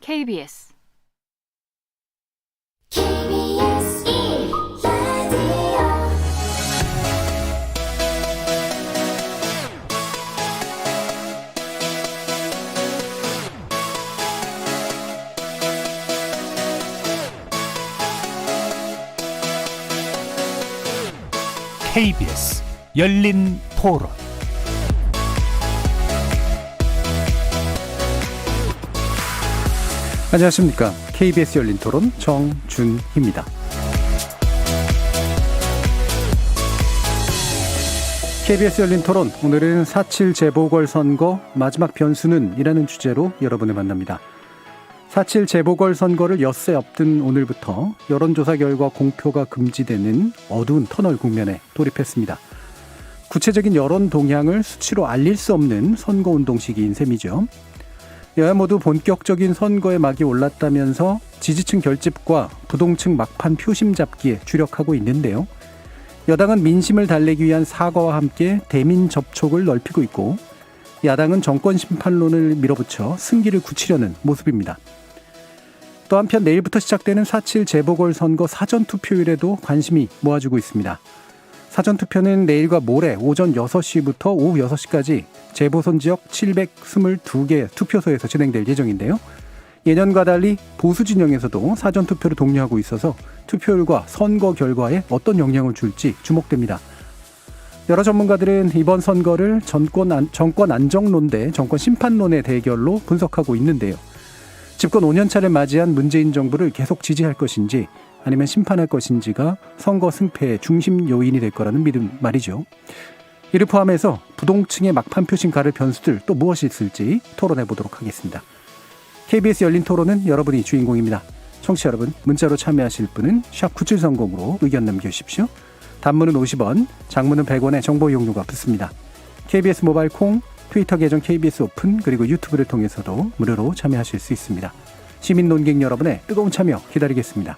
KBS KBS 열린 토론. 안녕하십니까. KBS 열린 토론 정준희입니다. KBS 열린 토론, 오늘은 4.7 재보궐선거 마지막 변수는 이라는 주제로 여러분을 만납니다. 4.7 재보궐선거를 엿새 앞둔 오늘부터 여론조사 결과 공표가 금지되는 어두운 터널 국면에 돌입했습니다. 구체적인 여론 동향을 수치로 알릴 수 없는 선거운동 시기인 셈이죠. 여야 모두 본격적인 선거에 막이 올랐다면서 지지층 결집과 부동층 막판 표심 잡기에 주력하고 있는데요. 여당은 민심을 달래기 위한 사과와 함께 대민 접촉을 넓히고 있고, 야당은 정권 심판론을 밀어붙여 승기를 굳히려는 모습입니다. 또 한편 내일부터 시작되는 4.7 재보궐선거 사전투표율에도 관심이 모아지고 있습니다. 사전투표는 내일과 모레 오전 6시부터 오후 6시까지 재보선 지역 722개 투표소에서 진행될 예정인데요. 예년과 달리 보수 진영에서도 사전투표를 독려하고 있어서 투표율과 선거 결과에 어떤 영향을 줄지 주목됩니다. 여러 전문가들은 이번 선거를 정권 안정론 대 정권 심판론의 대결로 분석하고 있는데요. 집권 5년차를 맞이한 문재인 정부를 계속 지지할 것인지 아니면 심판할 것인지가 선거 승패의 중심 요인이 될 거라는 믿음 말이죠. 이를 포함해서 부동층의 막판 표심 가를 변수들 또 무엇이 있을지 토론해 보도록 하겠습니다. KBS 열린 토론은 여러분이 주인공입니다. 청취자 여러분, 문자로 참여하실 분은 샵 9730으로 의견 남겨주십시오. 단문은 50원, 장문은 100원의 정보 이용료가 붙습니다. KBS 모바일 콩, 트위터 계정 KBS 오픈, 그리고 유튜브를 통해서도 무료로 참여하실 수 있습니다. 시민 논객 여러분의 뜨거운 참여 기다리겠습니다.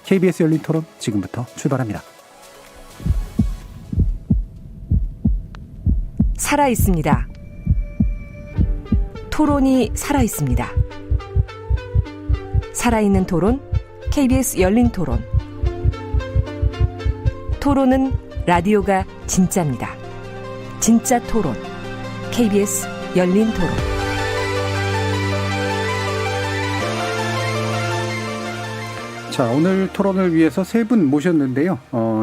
KBS 열린 토론 지금부터 출발합니다. 살아있습니다. 토론이 살아있습니다. 살아있는 토론, KBS 열린 토론. 토론은 라디오가 진짜입니다. 진짜 토론, KBS 열린 토론. 자, 오늘 토론을 위해서 세 분 모셨는데요.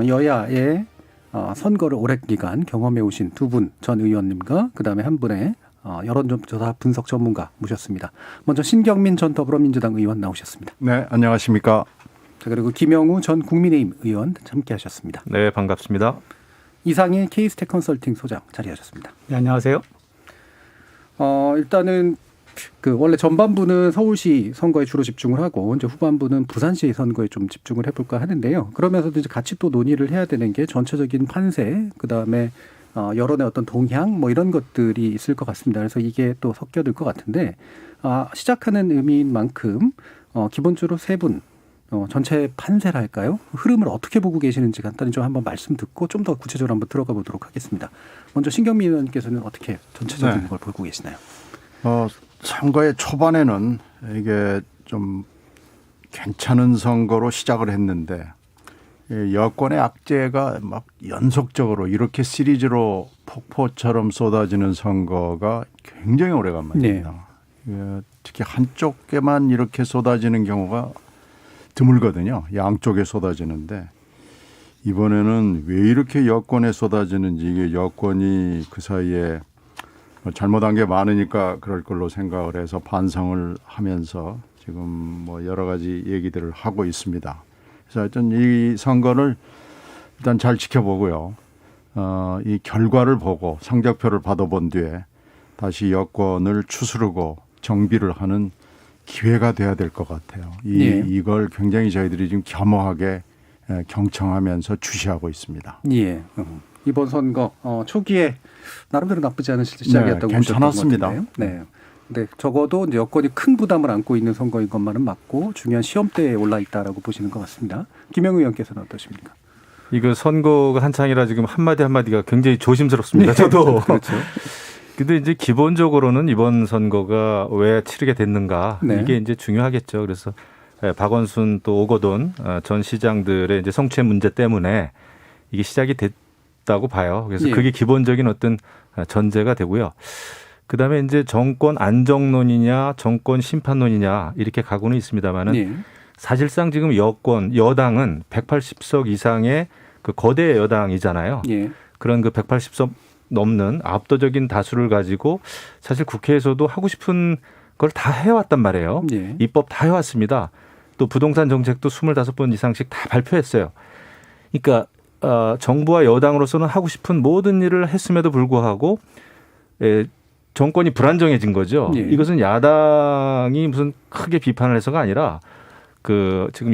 여야의 선거를 오랜 기간 경험해 오신 두 분 전 의원님과 그다음에 한 분의 여론조사 분석 전문가 모셨습니다. 먼저 신경민 전 더불어민주당 의원 나오셨습니다. 네, 안녕하십니까. 자, 그리고 김영우 전 국민의힘 의원 함께하셨습니다. 네, 반갑습니다. 이상일 K스택 컨설팅 소장 자리하셨습니다. 네, 안녕하세요. 일단은 원래 전반부는 서울시 선거에 주로 집중을 하고 이제 후반부는 부산시 선거에 좀 집중을 해볼까 하는데요. 그러면서도 이제 같이 또 논의를 해야 되는 게 전체적인 판세, 그 다음에 여론의 어떤 동향 뭐 이런 것들이 있을 것 같습니다. 그래서 이게 또 섞여들 것 같은데 시작하는 의미인 만큼 기본적으로 세 분 전체 판세랄까요? 흐름을 어떻게 보고 계시는지 간단히 좀 한번 말씀 듣고 좀 더 구체적으로 한번 들어가 보도록 하겠습니다. 먼저 신경민 의원께서는 어떻게 전체적인 걸 보고 계시나요? 선거의 초반에는 이게 좀 괜찮은 선거로 시작을 했는데 여권의 악재가 막 연속적으로 이렇게 시리즈로 폭포처럼 쏟아지는 선거가 굉장히 오래간만입니다. 네. 특히 한쪽에만 이렇게 쏟아지는 경우가 드물거든요. 양쪽에 쏟아지는데 이번에는 왜 이렇게 여권에 쏟아지는지, 이게 여권이 그 사이에 잘못한 게 많으니까 그럴 걸로 생각을 해서 반성을 하면서 지금 뭐 여러 가지 얘기들을 하고 있습니다. 그래서 하여튼 이 선거를 일단 잘 지켜보고요. 이 결과를 보고 성적표를 받아본 뒤에 다시 여권을 추스르고 정비를 하는 기회가 돼야 될 것 같아요. 이걸 굉장히 저희들이 지금 겸허하게 경청하면서 주시하고 있습니다. 예. 이번 선거 초기에 나름대로 나쁘지 않은 시작이었다고 괜찮았습니다. 보셨던 것 같은데요. 네. 근데 적어도 이제 여권이 큰 부담을 안고 있는 선거인 것만은 맞고 중요한 시험대에 올라 있다라고 보시는 것 같습니다. 김영우 의원께서는 어떠십니까? 이거 선거가 한창이라 지금 한마디 한마디가 굉장히 조심스럽습니다. 저도. 그렇죠. 근데 이제 기본적으로는 이번 선거가 왜 치르게 됐는가 네. 이게 이제 중요하겠죠. 그래서 박원순 또 오거돈 전 시장들의 이제 성추행 문제 때문에 이게 시작이 됐다고 봐요. 그래서 예. 그게 기본적인 어떤 전제가 되고요. 그다음에 이제 정권 안정론이냐 정권 심판론이냐 이렇게 가고는 있습니다만은 예. 사실상 지금 여당은 180석 이상의 그 거대 여당이잖아요. 예. 그런 그 180석 넘는 압도적인 다수를 가지고 사실 국회에서도 하고 싶은 걸 다 해왔단 말이에요. 예. 입법 다 해왔습니다. 또 부동산 정책도 25번 이상씩 다 발표했어요. 그러니까 정부와 여당으로서는 하고 싶은 모든 일을 했음에도 불구하고 정권이 불안정해진 거죠. 예. 이것은 야당이 무슨 크게 비판을 해서가 아니라 그 지금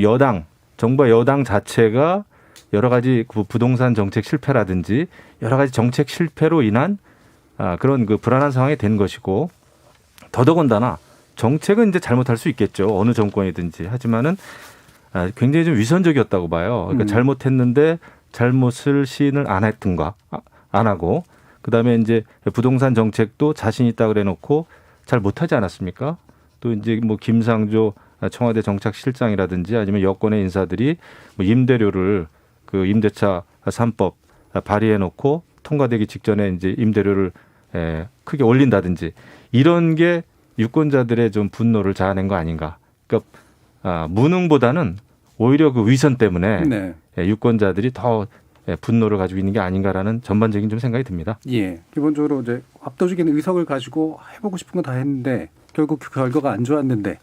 정부와 여당 자체가 여러 가지 그 부동산 정책 실패라든지 여러 가지 정책 실패로 인한 그런 그 불안한 상황이 된 것이고 더더군다나 정책은 이제 잘못할 수 있겠죠. 어느 정권이든지. 하지만은 굉장히 좀 위선적이었다고 봐요. 그러니까 잘못했는데 잘못을 시인을 안 했던가 안 하고 그다음에 이제 부동산 정책도 자신 있다 그래 놓고 잘 못하지 않았습니까? 또 이제 뭐 김상조 청와대 정책실장이라든지 아니면 여권의 인사들이 뭐 임대료를 그 임대차 3법 발의해 놓고 통과되기 직전에 이제 임대료를 크게 올린다든지 이런 게 유권자들의 좀 분노를 자아낸 거 아닌가. 그러니까 무능보다는 오히려 그 위선 때문에 네. 유권자들이 더 분노를 가지고 있는 게 아닌가라는 전반적인 좀 생각이 듭니다. 예. 기본적으로 이제 압도적인 의석을 가지고 해보고 싶은 건 다 했는데 결국 그 결과가 안 좋았는데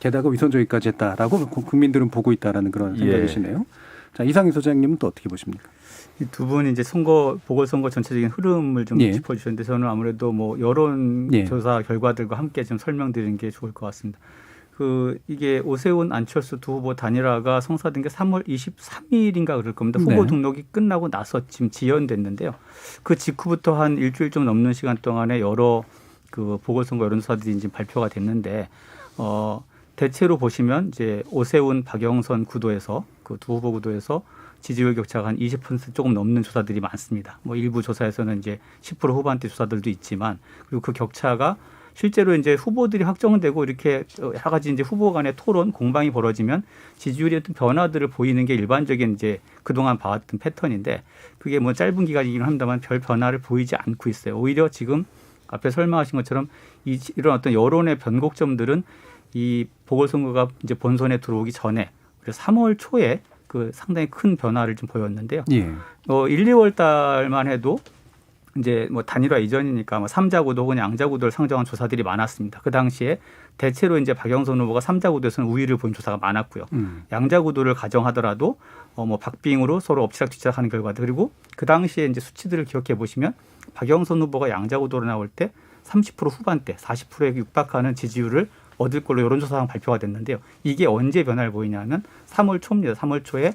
게다가 위선적이까지 했다라고 국민들은 보고 있다라는 그런 생각이시네요. 자, 이상희 소장님은 또 어떻게 보십니까? 이 두 분이 이제 보궐선거 전체적인 흐름을 좀 예. 짚어주셨는데 저는 아무래도 뭐 여론조사 결과들과 함께 좀 설명드리는 게 좋을 것 같습니다. 이게 오세훈 안철수 두 후보 단일화가 성사된 게 3월 23일인가 그럴 겁니다. 후보 네. 등록이 끝나고 나서 지금 지연됐는데요. 그 직후부터 한 일주일 좀 넘는 시간 동안에 여러 그 보궐선거 여론조사들이 이제 발표가 됐는데 대체로 보시면 이제 오세훈 박영선 구도에서 그 두 후보 구도에서 지지율 격차가 한 20% 조금 넘는 조사들이 많습니다. 뭐 일부 조사에서는 이제 10% 후반대 조사들도 있지만 그리고 그 격차가 실제로 이제 후보들이 확정되고 이렇게 여러 가지 이제 후보 간의 토론 공방이 벌어지면 지지율의 어떤 변화들을 보이는 게 일반적인 이제 그동안 봐왔던 패턴인데 그게 뭐 짧은 기간이긴 합니다만 별 변화를 보이지 않고 있어요. 오히려 지금 앞에 설명하신 것처럼 이런 어떤 여론의 변곡점들은 이 보궐선거가 이제 본선에 들어오기 전에 3월 초에 그 상당히 큰 변화를 좀 보였는데요. 예. 1, 2월 달만 해도 이제 뭐 단일화 이전이니까 뭐 3자 구도 혹은 양자 구도를 상정한 조사들이 많았습니다. 그 당시에 대체로 이제 박영선 후보가 3자 구도에서는 우위를 본 조사가 많았고요. 양자 구도를 가정하더라도 뭐 박빙으로 서로 엎치락뒤치락하는 결과들 그리고 그 당시에 이제 수치들을 기억해 보시면 박영선 후보가 양자 구도로 나올 때 30% 후반대, 40%에 육박하는 지지율을 얻을 걸로 여론조사상 발표가 됐는데요. 이게 언제 변화를 보이냐면 3월 초입니다. 3월 초에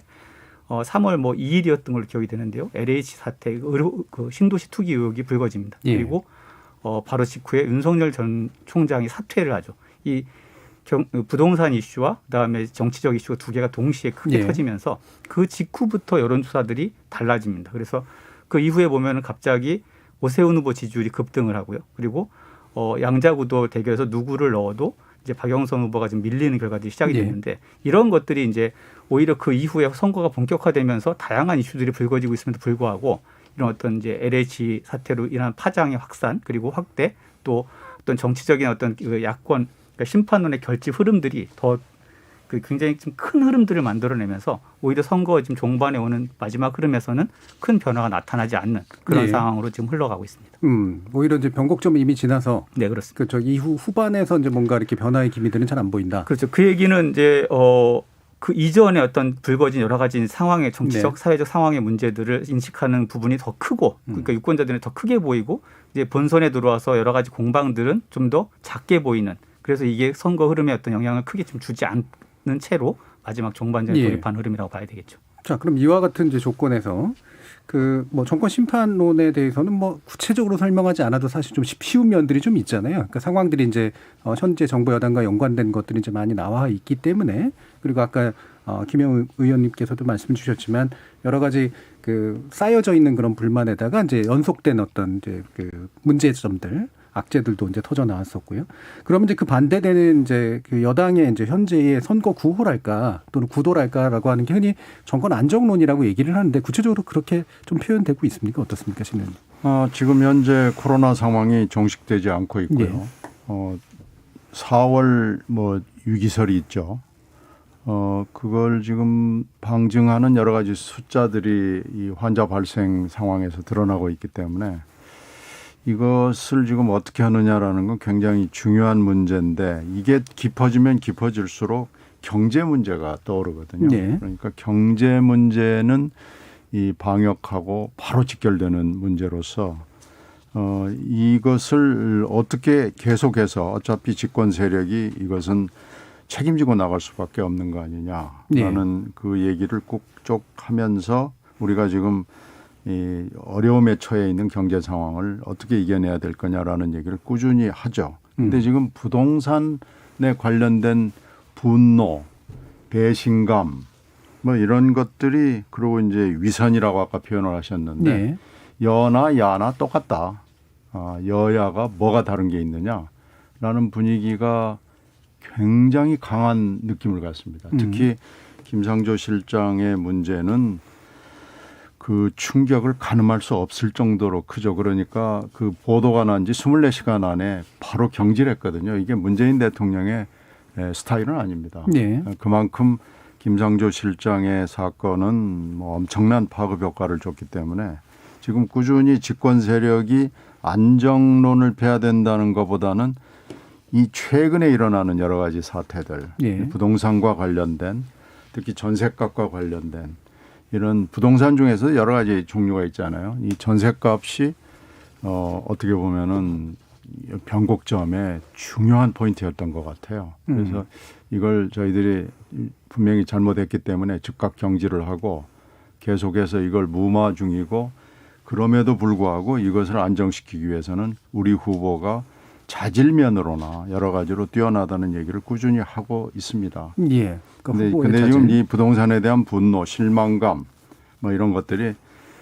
3월 뭐 2일이었던 걸로 기억이 되는데요. LH 사태, 그 신도시 투기 의혹이 불거집니다. 예. 그리고 바로 직후에 윤석열 전 총장이 사퇴를 하죠. 이 부동산 이슈와 그다음에 정치적 이슈가 두 개가 동시에 크게 예. 터지면서 그 직후부터 여론조사들이 달라집니다. 그래서 그 이후에 보면은 갑자기 오세훈 후보 지지율이 급등을 하고요. 그리고 양자구도 대결에서 누구를 넣어도 이제 박영선 후보가 좀 밀리는 결과들이 시작이 됐는데 이런 것들이 이제 오히려 그 이후에 선거가 본격화되면서 다양한 이슈들이 불거지고 있음에도 불구하고 이런 어떤 이제 LH 사태로 인한 파장의 확산 그리고 확대 또 어떤 정치적인 어떤 그 야권 그러니까 심판론의 결집 흐름들이 더 그 굉장히 좀 큰 흐름들을 만들어내면서 오히려 선거 지금 종반에 오는 마지막 흐름에서는 큰 변화가 나타나지 않는 그런 네. 상황으로 지금 흘러가고 있습니다. 오히려 이제 변곡점은 이미 지나서 네, 그렇습니다. 그 저 이후 후반에서 이제 뭔가 이렇게 변화의 기미들은 잘 안 보인다. 그렇죠. 그 얘기는 이제 그 이전에 어떤 불거진 여러 가지 상황의 정치적, 사회적 상황의 문제들을 인식하는 부분이 더 크고, 그러니까 유권자들은 더 크게 보이고, 이제 본선에 들어와서 여러 가지 공방들은 좀 더 작게 보이는. 그래서 이게 선거 흐름에 어떤 영향을 크게 좀 주지 않는 채로 마지막 종반전에 돌입한 흐름이라고 봐야 되겠죠. 자, 그럼 이와 같은 이제 조건에서 그 뭐 정권 심판론에 대해서는 뭐 구체적으로 설명하지 않아도 사실 좀 쉬운 면들이 좀 있잖아요. 그러니까 상황들이 이제 현재 정부 여당과 연관된 것들이 이제 많이 나와 있기 때문에 그리고 아까 김영우 의원님께서도 말씀 주셨지만 여러 가지 그 쌓여져 있는 그런 불만에다가 이제 연속된 어떤 이제 그 문제점들 악재들도 이제 터져 나왔었고요. 그러면 이제 그 반대되는 이제 그 여당의 이제 현재의 선거 구호랄까 또는 구도랄까라고 하는 게 흔히 정권 안정론이라고 얘기를 하는데 구체적으로 그렇게 좀 표현되고 있습니까? 어떻습니까, 신의원님? 지금 현재 코로나 상황이 종식되지 않고 있고요. 4월 뭐 유기설이 있죠. 그걸 지금 방증하는 여러 가지 숫자들이 이 환자 발생 상황에서 드러나고 있기 때문에 이것을 지금 어떻게 하느냐라는 건 굉장히 중요한 문제인데 이게 깊어지면 깊어질수록 경제 문제가 떠오르거든요. 네. 그러니까 경제 문제는 이 방역하고 바로 직결되는 문제로서 이것을 어떻게 계속해서 어차피 집권 세력이 이것은 책임지고 나갈 수밖에 없는 거 아니냐라는 그 얘기를 꾹쭉 하면서 우리가 지금 이 어려움에 처해 있는 경제 상황을 어떻게 이겨내야 될 거냐라는 얘기를 꾸준히 하죠. 근데 지금 부동산에 관련된 분노, 배신감 뭐 이런 것들이 그리고 이제 위선이라고 아까 표현을 하셨는데 네. 여나 야나 똑같다. 여야가 뭐가 다른 게 있느냐라는 분위기가 굉장히 강한 느낌을 갖습니다. 특히 김상조 실장의 문제는 그 충격을 가늠할 수 없을 정도로 크죠. 그러니까 그 보도가 난 지 24시간 안에 바로 경질했거든요. 이게 문재인 대통령의 스타일은 아닙니다. 네. 그만큼 김상조 실장의 사건은 뭐 엄청난 파급 효과를 줬기 때문에 지금 꾸준히 집권 세력이 안정론을 펴야 된다는 것보다는 이 최근에 일어나는 여러 가지 사태들, 네. 부동산과 관련된 특히 전셋값과 관련된 이런 부동산 중에서 여러 가지 종류가 있잖아요. 이 전셋값이 어떻게 보면은 변곡점의 중요한 포인트였던 것 같아요. 그래서 이걸 저희들이 분명히 잘못했기 때문에 즉각 경질을 하고 계속해서 이걸 무마 중이고 그럼에도 불구하고 이것을 안정시키기 위해서는 우리 후보가 자질면으로나 여러 가지로 뛰어나다는 얘기를 꾸준히 하고 있습니다. 예. 그러니까 근데 지금 이 부동산에 대한 분노, 실망감 뭐 이런 것들이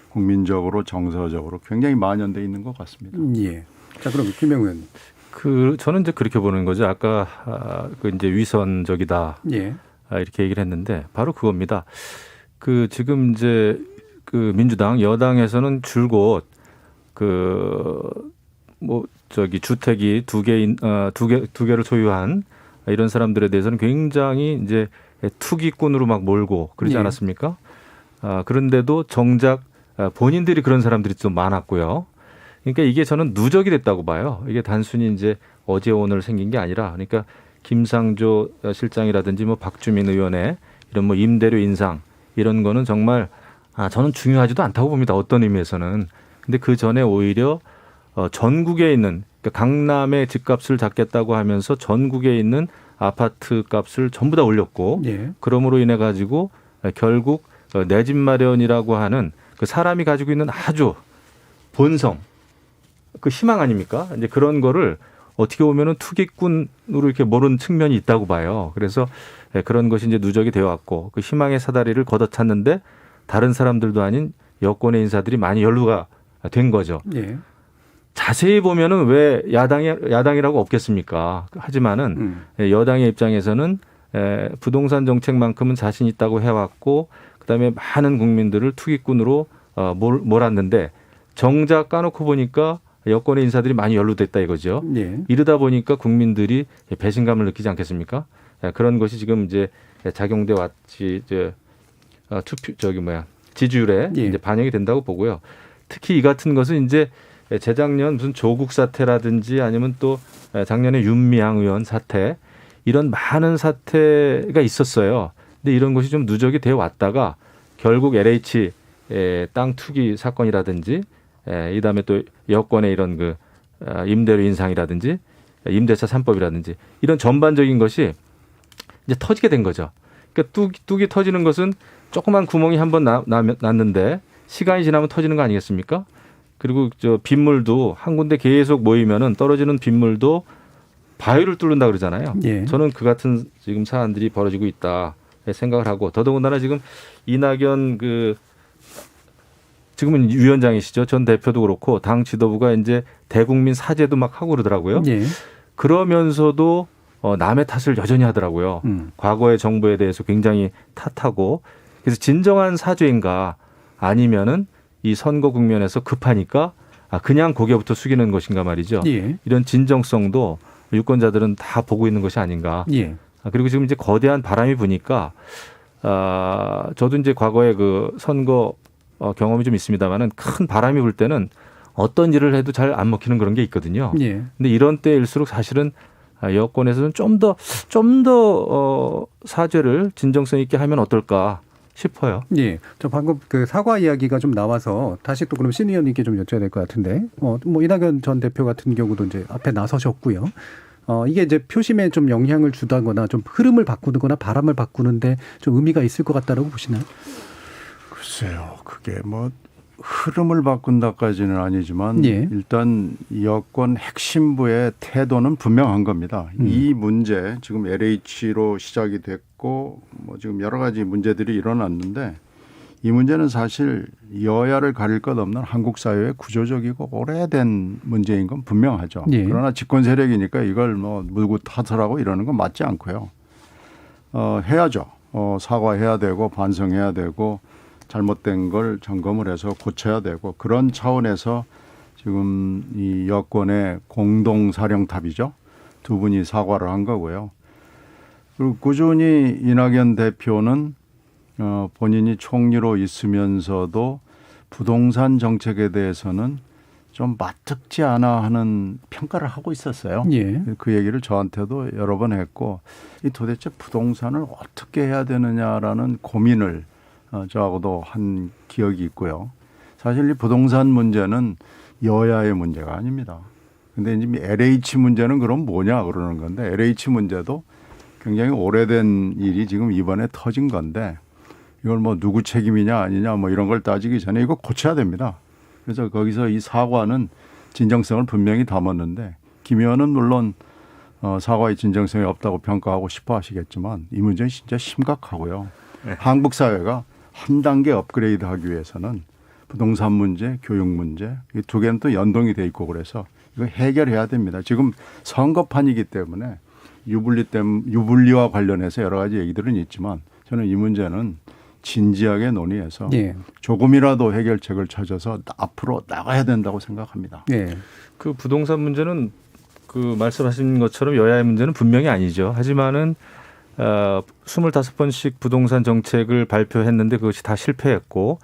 국민적으로 정서적으로 굉장히 만연돼 있는 것 같습니다. 예. 자, 그럼 김영우 의원님. 저는 이제 그렇게 보는 거죠. 아까 그 이제 위선적이다. 예. 이렇게 얘기를 했는데 바로 그겁니다. 그 지금 이제 그 민주당 여당에서는 줄곧 주택이 두 개를 소유한 이런 사람들에 대해서는 굉장히 이제 투기꾼으로 막 몰고 그러지 예. 않았습니까? 그런데도 정작 본인들이 그런 사람들이 좀 많았고요. 그러니까 이게 저는 누적이 됐다고 봐요. 이게 단순히 이제 어제 오늘 생긴 게 아니라 그러니까 김상조 실장이라든지 뭐 박주민 의원의 이런 뭐 임대료 인상 이런 거는 정말 저는 중요하지도 않다고 봅니다. 어떤 의미에서는. 근데 그 전에 오히려 전국에 있는 그러니까 강남의 집값을 잡겠다고 하면서 전국에 있는 아파트 값을 전부 다 올렸고 예. 그러므로 인해 가지고 결국 내 집 마련이라고 하는 그 사람이 가지고 있는 아주 본성 그 희망 아닙니까? 이제 그런 거를 어떻게 보면은 투기꾼으로 이렇게 모르는 측면이 있다고 봐요. 그래서 그런 것이 이제 누적이 되어 왔고 그 희망의 사다리를 걷어찼는데 다른 사람들도 아닌 여권의 인사들이 많이 연루가 된 거죠. 예. 자세히 보면은 왜 야당이라고 없겠습니까? 하지만은 여당의 입장에서는 부동산 정책만큼은 자신 있다고 해왔고 그다음에 많은 국민들을 투기꾼으로 몰았는데 정작 까놓고 보니까 여권의 인사들이 많이 연루됐다 이거죠. 예. 이러다 보니까 국민들이 배신감을 느끼지 않겠습니까? 그런 것이 지금 이제 작용돼 왔지 지지율에 예. 이제 반영이 된다고 보고요. 특히 이 같은 것은 이제 재작년 무슨 조국 사태라든지 아니면 또 작년에 윤미향 의원 사태 이런 많은 사태가 있었어요. 근데 이런 것이 좀 누적이 되어 왔다가 결국 LH 땅 투기 사건이라든지 이다음에 또 여권의 이런 그 임대료 인상이라든지 임대차 3법이라든지 이런 전반적인 것이 이제 터지게 된 거죠. 그러니까 뚝이 터지는 것은 조그만 구멍이 한번 났는데 시간이 지나면 터지는 거 아니겠습니까? 그리고 저 빗물도 한 군데 계속 모이면은 떨어지는 빗물도 바위를 뚫는다 그러잖아요. 예. 저는 그 같은 지금 사안들이 벌어지고 있다 생각을 하고 더더군다나 지금 이낙연 지금은 위원장이시죠. 전 대표도 그렇고 당 지도부가 이제 대국민 사죄도 막 하고 그러더라고요. 예. 그러면서도 남의 탓을 여전히 하더라고요. 과거의 정부에 대해서 굉장히 탓하고 그래서 진정한 사죄인가 아니면은 이 선거 국면에서 급하니까 그냥 고개부터 숙이는 것인가 말이죠. 예. 이런 진정성도 유권자들은 다 보고 있는 것이 아닌가. 예. 그리고 지금 이제 거대한 바람이 부니까 저도 이제 과거에 그 선거 경험이 좀 있습니다만은 큰 바람이 불 때는 어떤 일을 해도 잘 안 먹히는 그런 게 있거든요. 예. 근데 이런 때일수록 사실은 여권에서는 좀 더 사죄를 진정성 있게 하면 어떨까 싶어요. 예. 저 방금 그 사과 이야기가 좀 나와서 다시 또 그럼 신 의원님께 좀 여쭤야 될 것 같은데, 뭐 이낙연 전 대표 같은 경우도 이제 앞에 나서셨고요. 이게 이제 표심에 좀 영향을 주다거나 좀 흐름을 바꾸거나 바람을 바꾸는데 좀 의미가 있을 것 같다라고 보시나요? 글쎄요. 그게 뭐 흐름을 바꾼다까지는 아니지만 예. 일단 여권 핵심부의 태도는 분명한 겁니다. 이 문제 지금 LH로 시작이 됐고 뭐 지금 여러 가지 문제들이 일어났는데 이 문제는 사실 여야를 가릴 것 없는 한국 사회의 구조적이고 오래된 문제인 건 분명하죠. 예. 그러나 집권 세력이니까 이걸 뭐 물고 탓하라고 이러는 건 맞지 않고요. 해야죠. 사과해야 되고 반성해야 되고 잘못된 걸 점검을 해서 고쳐야 되고 그런 차원에서 지금 이 여권의 공동사령탑이죠. 두 분이 사과를 한 거고요. 그리고 꾸준히 이낙연 대표는 본인이 총리로 있으면서도 부동산 정책에 대해서는 좀 맞듣지 않아 하는 평가를 하고 있었어요. 예. 그 얘기를 저한테도 여러 번 했고 이 도대체 부동산을 어떻게 해야 되느냐라는 고민을 저하고도 한 기억이 있고요. 사실 이 부동산 문제는 여야의 문제가 아닙니다. 근데 이제 LH 문제는 그럼 뭐냐 그러는 건데 LH 문제도 굉장히 오래된 일이 지금 이번에 터진 건데 이걸 뭐 누구 책임이냐 아니냐 뭐 이런 걸 따지기 전에 이거 고쳐야 됩니다. 그래서 거기서 이 사과는 진정성을 분명히 담았는데 김 의원은 물론 사과의 진정성이 없다고 평가하고 싶어 하시겠지만 이 문제는 진짜 심각하고요. 네. 한국 사회가 한 단계 업그레이드 하기 위해서는 부동산 문제, 교육 문제 이 두 개는 또 연동이 돼 있고 그래서 이거 해결해야 됩니다. 지금 선거판이기 때문에 유불리와 관련해서 여러 가지 얘기들은 있지만 저는 이 문제는 진지하게 논의해서 예. 조금이라도 해결책을 찾아서 앞으로 나가야 된다고 생각합니다. 예. 그 부동산 문제는 그 말씀하신 것처럼 여야의 문제는 분명히 아니죠. 하지만은 25번씩 부동산 정책을 발표했는데 그것이 다 실패했고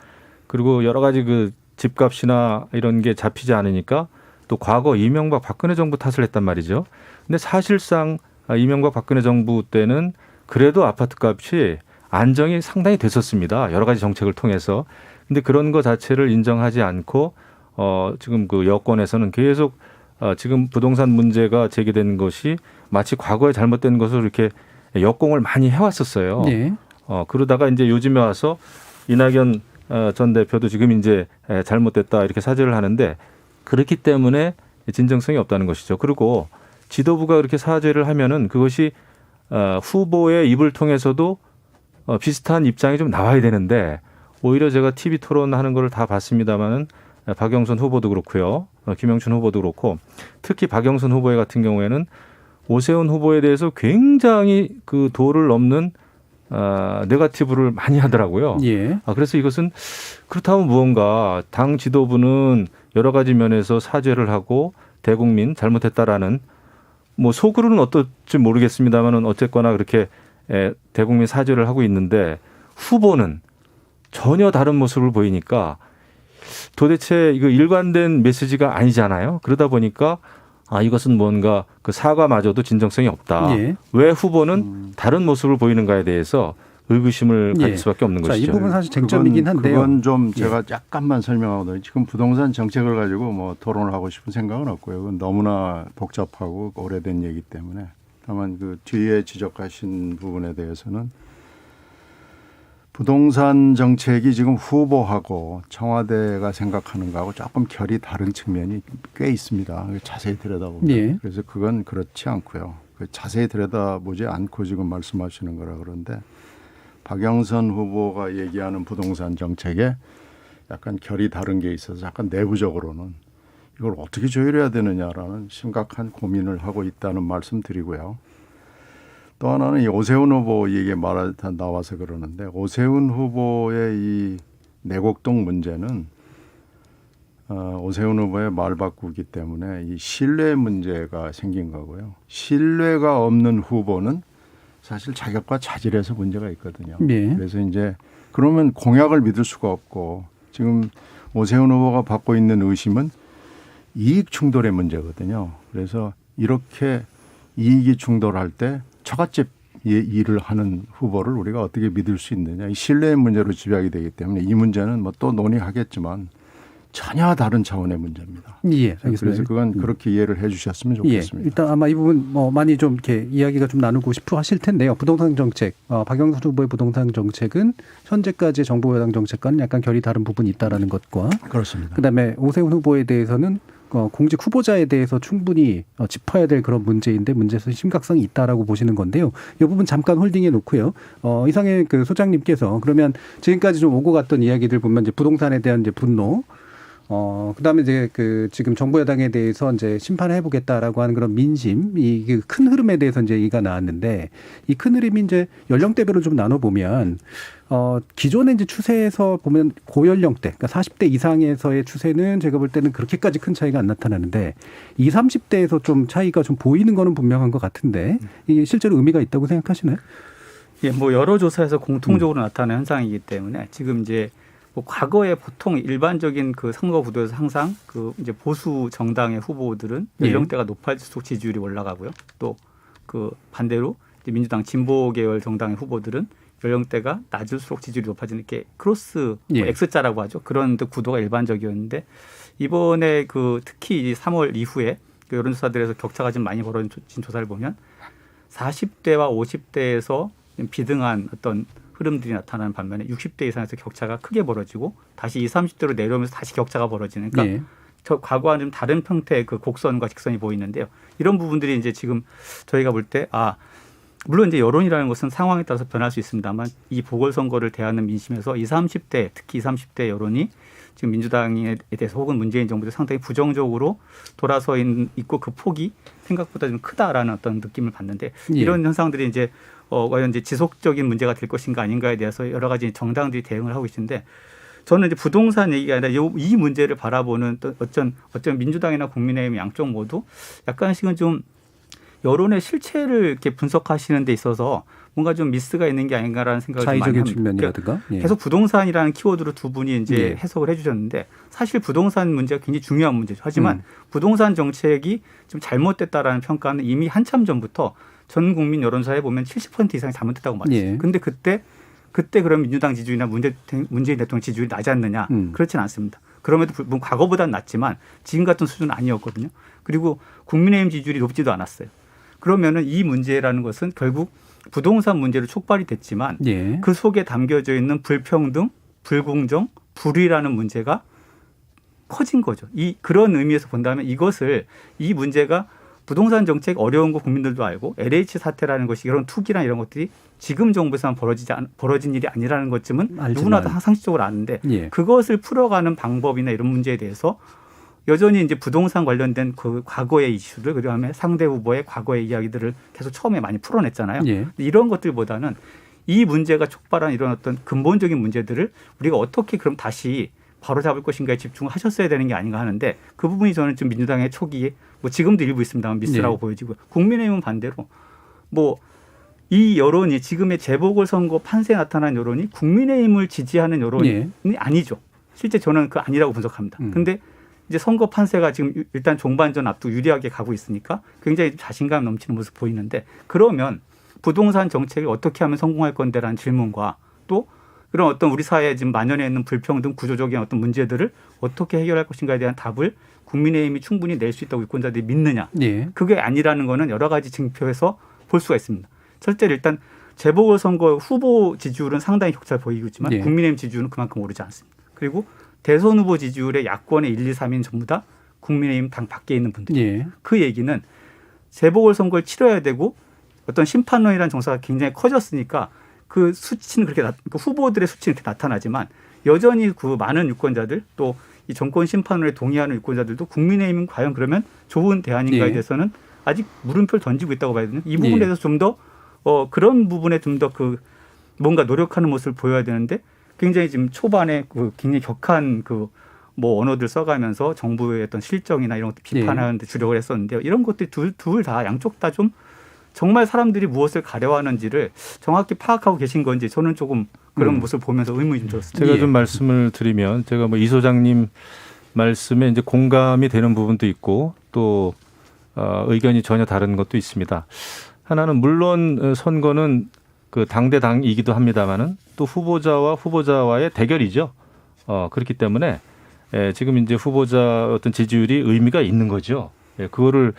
그리고 여러 가지 그 집값이나 이런 게 잡히지 않으니까 또 과거 이명박 박근혜 정부 탓을 했단 말이죠. 근데 사실상 이명박 박근혜 정부 때는 그래도 아파트 값이 안정이 상당히 됐었습니다. 여러 가지 정책을 통해서. 근데 그런 거 자체를 인정하지 않고 지금 그 여권에서는 계속 지금 부동산 문제가 제기된 것이 마치 과거에 잘못된 것으로 이렇게 역공을 많이 해왔었어요. 예. 그러다가 이제 요즘에 와서 이낙연 전 대표도 지금 이제 잘못됐다 이렇게 사죄를 하는데 그렇기 때문에 진정성이 없다는 것이죠. 그리고 지도부가 그렇게 사죄를 하면은 그것이 후보의 입을 통해서도 비슷한 입장이 좀 나와야 되는데 오히려 제가 TV 토론하는 걸 다 봤습니다마는 박영선 후보도 그렇고요. 김영춘 후보도 그렇고 특히 박영선 후보 같은 경우에는 오세훈 후보에 대해서 굉장히 그 도를 넘는 네거티브를 많이 하더라고요. 예. 그래서 이것은 그렇다면 무언가 당 지도부는 여러 가지 면에서 사죄를 하고 대국민 잘못했다라는 뭐 속으로는 어떨지 모르겠습니다만은 어쨌거나 그렇게 대국민 사죄를 하고 있는데 후보는 전혀 다른 모습을 보이니까 도대체 이거 일관된 메시지가 아니잖아요. 그러다 보니까 이것은 뭔가 그 사과마저도 진정성이 없다. 예. 왜 후보는 다른 모습을 보이는가에 대해서 의구심을 예. 가질 수밖에 없는 자, 이 것이죠. 부분 사실 쟁점이긴 한데요. 그건 좀 제가 약간만 설명하거든요. 지금 부동산 정책을 가지고 뭐 토론을 하고 싶은 생각은 없고요. 그건 너무나 복잡하고 오래된 얘기 때문에 다만 그 뒤에 지적하신 부분에 대해서는 부동산 정책이 지금 후보하고 청와대가 생각하는 거하고 조금 결이 다른 측면이 꽤 있습니다. 자세히 들여다보면. 예. 그래서 그건 그렇지 않고요. 자세히 들여다보지 않고 지금 말씀하시는 거라 그런데 박영선 후보가 얘기하는 부동산 정책에 약간 결이 다른 게 있어서 약간 내부적으로는 이걸 어떻게 조율해야 되느냐라는 심각한 고민을 하고 있다는 말씀 드리고요. 또 하나는 이 오세훈 후보 얘기 나와서 그러는데 오세훈 후보의 이 내곡동 문제는 오세훈 후보의 말 바꾸기 때문에 이 신뢰 문제가 생긴 거고요. 신뢰가 없는 후보는 사실 자격과 자질에서 문제가 있거든요. 예. 그래서 이제 그러면 공약을 믿을 수가 없고 지금 오세훈 후보가 받고 있는 의심은 이익 충돌의 문제거든요. 그래서 이렇게 이익이 충돌할 때 처갓집 일을 하는 후보를 우리가 어떻게 믿을 수 있느냐. 이 신뢰의 문제로 집약이 되기 때문에 이 문제는 뭐 또 논의하겠지만 전혀 다른 차원의 문제입니다. 예, 알겠습니다. 그래서 그건 그렇게 이해를 해 주셨으면 예, 좋겠습니다. 일단 아마 이 부분 뭐 많이 좀 이렇게 이야기가 좀 나누고 싶어 하실 텐데요. 부동산 정책, 박영선 후보의 부동산 정책은 현재까지 정부 여당 정책과는 약간 결이 다른 부분이 있다라는 것과 그렇습니다. 그다음에 오세훈 후보에 대해서는 공직 후보자에 대해서 충분히 짚어야 될 그런 문제인데 문제에서 심각성이 있다라고 보시는 건데요. 이 부분 잠깐 홀딩해 놓고요. 이상의 그 소장님께서 그러면 지금까지 좀 오고 갔던 이야기들 보면 이제 부동산에 대한 이제 분노, 그다음에 이제 그 지금 정부 여당에 대해서 이제 심판해 보겠다라고 하는 그런 민심, 이 큰 흐름에 대해서 이제 얘기가 나왔는데 이 큰 흐름이 이제 연령대별로 좀 나눠 보면 기존의 이제 추세에서 보면 고연령대, 그러니까 40대 이상에서의 추세는 제가 볼 때는 그렇게까지 큰 차이가 안 나타나는데 20, 30대에서 좀 차이가 좀 보이는 거는 분명한 것 같은데 이게 실제로 의미가 있다고 생각하시나요? 예, 뭐 여러 조사에서 공통적으로 나타나는 현상이기 때문에 지금 이제 뭐 과거에 보통 일반적인 그 선거 구도에서 항상 그 이제 보수 정당의 후보들은 연령대가 높아질수록 지지율이 올라가고요. 또 그 반대로 이제 민주당 진보 계열 정당의 후보들은 연령대가 낮을수록 지지율이 높아지는 게 크로스 뭐 X자라고 하죠. 그런 구도가 일반적이었는데 이번에 그 특히 3월 이후에 그 여론조사들에서 격차가 좀 많이 벌어진 조사를 보면 40대와 50대에서 비등한 어떤 흐름들이 나타나는 반면에 60대 이상에서 격차가 크게 벌어지고 다시 20, 30대로 내려오면서 다시 격차가 벌어지는 그러니까 저 과거와는 좀 다른 형태의 그 곡선과 직선이 보이는데요. 이런 부분들이 이제 지금 저희가 볼 때 물론 이제 여론이라는 것은 상황에 따라서 변할 수 있습니다만 이 보궐선거를 대하는 민심에서 20, 30대 특히 20, 30대 여론이 지금 민주당에 대해서 혹은 문재인 정부에 상당히 부정적으로 돌아서 있고 그 폭이 생각보다 좀 크다라는 어떤 느낌을 받는데 이런 현상들이 이제 과연 이제 지속적인 문제가 될 것인가 아닌가에 대해서 여러 가지 정당들이 대응을 하고 계신데 저는 이제 부동산 얘기가 아니라 이 문제를 바라보는 또 어쩐 민주당이나 국민의힘 양쪽 모두 약간씩은 좀 여론의 실체를 이렇게 분석하시는 데 있어서 뭔가 좀 미스가 있는 게 아닌가라는 생각을 좀 많이 합니다. 자의적인 측면이라든가. 계속 부동산이라는 키워드로 두 분이 이제 해석을 해 주셨는데 사실 부동산 문제가 굉장히 중요한 문제죠. 하지만 부동산 정책이 좀 잘못됐다라는 평가는 이미 한참 전부터 전 국민 여론조사에 보면 70% 이상이 잘못됐다고 말했어요. 그런데 그때 그럼 민주당 지지율이나 문재인 대통령 지지율이 나지 않느냐? 그렇지는 않습니다. 그럼에도 불구하고 과거보다는 낮지만 지금 같은 수준은 아니었거든요. 그리고 국민의힘 지지율이 높지도 않았어요. 그러면은 이 문제라는 것은 결국 부동산 문제로 촉발이 됐지만 그 속에 담겨져 있는 불평등, 불공정, 불의라는 문제가 커진 거죠. 그런 의미에서 본다면 이 문제가 부동산 정책 어려운 거 국민들도 알고 LH 사태라는 것이 이런 투기나 이런 것들이 지금 정부에서만 벌어진 일이 아니라는 것쯤은 누구나 다 상식적으로 아는데 그것을 풀어가는 방법이나 이런 문제에 대해서 여전히 이제 부동산 관련된 그 과거의 이슈들 그다음에 상대 후보의 과거의 이야기들을 계속 처음에 많이 풀어냈잖아요. 이런 것들보다는 이 문제가 촉발한 이런 어떤 근본적인 문제들을 우리가 어떻게 그럼 다시 바로잡을 것인가에 집중을 하셨어야 되는 게 아닌가 하는데 그 부분이 저는 좀 민주당의 초기에 뭐 지금도 일부 있습니다만 미스라고 보여지고 국민의힘은 반대로 뭐 이 여론이 지금의 재보궐선거 판세에 나타난 여론이 국민의힘을 지지하는 여론이 아니죠. 실제 저는 그 아니라고 분석합니다. 그런데 이제 선거 판세가 지금 일단 종반전 앞두고 유리하게 가고 있으니까 굉장히 자신감 넘치는 모습 보이는데 그러면 부동산 정책을 어떻게 하면 성공할 건데라는 질문과 또 그런 어떤 우리 사회에 지금 만연해 있는 불평등 구조적인 어떤 문제들을 어떻게 해결할 것인가에 대한 답을 국민의힘이 충분히 낼 수 있다고 유권자들이 믿느냐. 그게 아니라는 거는 여러 가지 징표에서 볼 수가 있습니다. 첫째로 일단 재보궐선거 후보 지지율은 상당히 격차를 보이고 있지만 예. 국민의힘 지지율은 그만큼 오르지 않습니다. 그리고 대선 후보 지지율의 야권의 1, 2, 3인 전부 다 국민의힘 당 밖에 있는 분들. 예. 그 얘기는 재보궐선거를 치러야 되고 어떤 심판론이라는 정서가 굉장히 커졌으니까 그 수치는 그렇게 그 후보들의 수치는 이렇게 나타나지만 여전히 그 많은 유권자들 또 이 정권 심판론에 동의하는 유권자들도 국민의힘은 과연 그러면 좋은 대안인가에 예. 대해서는 아직 물음표를 던지고 있다고 봐야 되는 이 부분에 예. 대해서 좀 더 그런 부분에 좀 더 그 뭔가 노력하는 모습을 보여야 되는데 굉장히 지금 초반에 그 굉장히 격한 그 뭐 언어들 써가면서 정부의 어떤 실정이나 이런 것들 비판하는 데 주력을 했었는데요. 이런 것들이 둘 다 양쪽 다 좀 정말 사람들이 무엇을 가려하는지를 정확히 파악하고 계신 건지 저는 조금 그런 모습을 보면서 의문이 좀 들었습니다. 제가 예. 좀 말씀을 드리면 제가 뭐 이 소장님 말씀에 이제 공감이 되는 부분도 있고 또 의견이 전혀 다른 것도 있습니다. 하나는 물론 선거는 그 당대당이기도 합니다만은 또 후보자와의 대결이죠. 그렇기 때문에 지금 이제 후보자 어떤 지지율이 의미가 있는 거죠. 그거를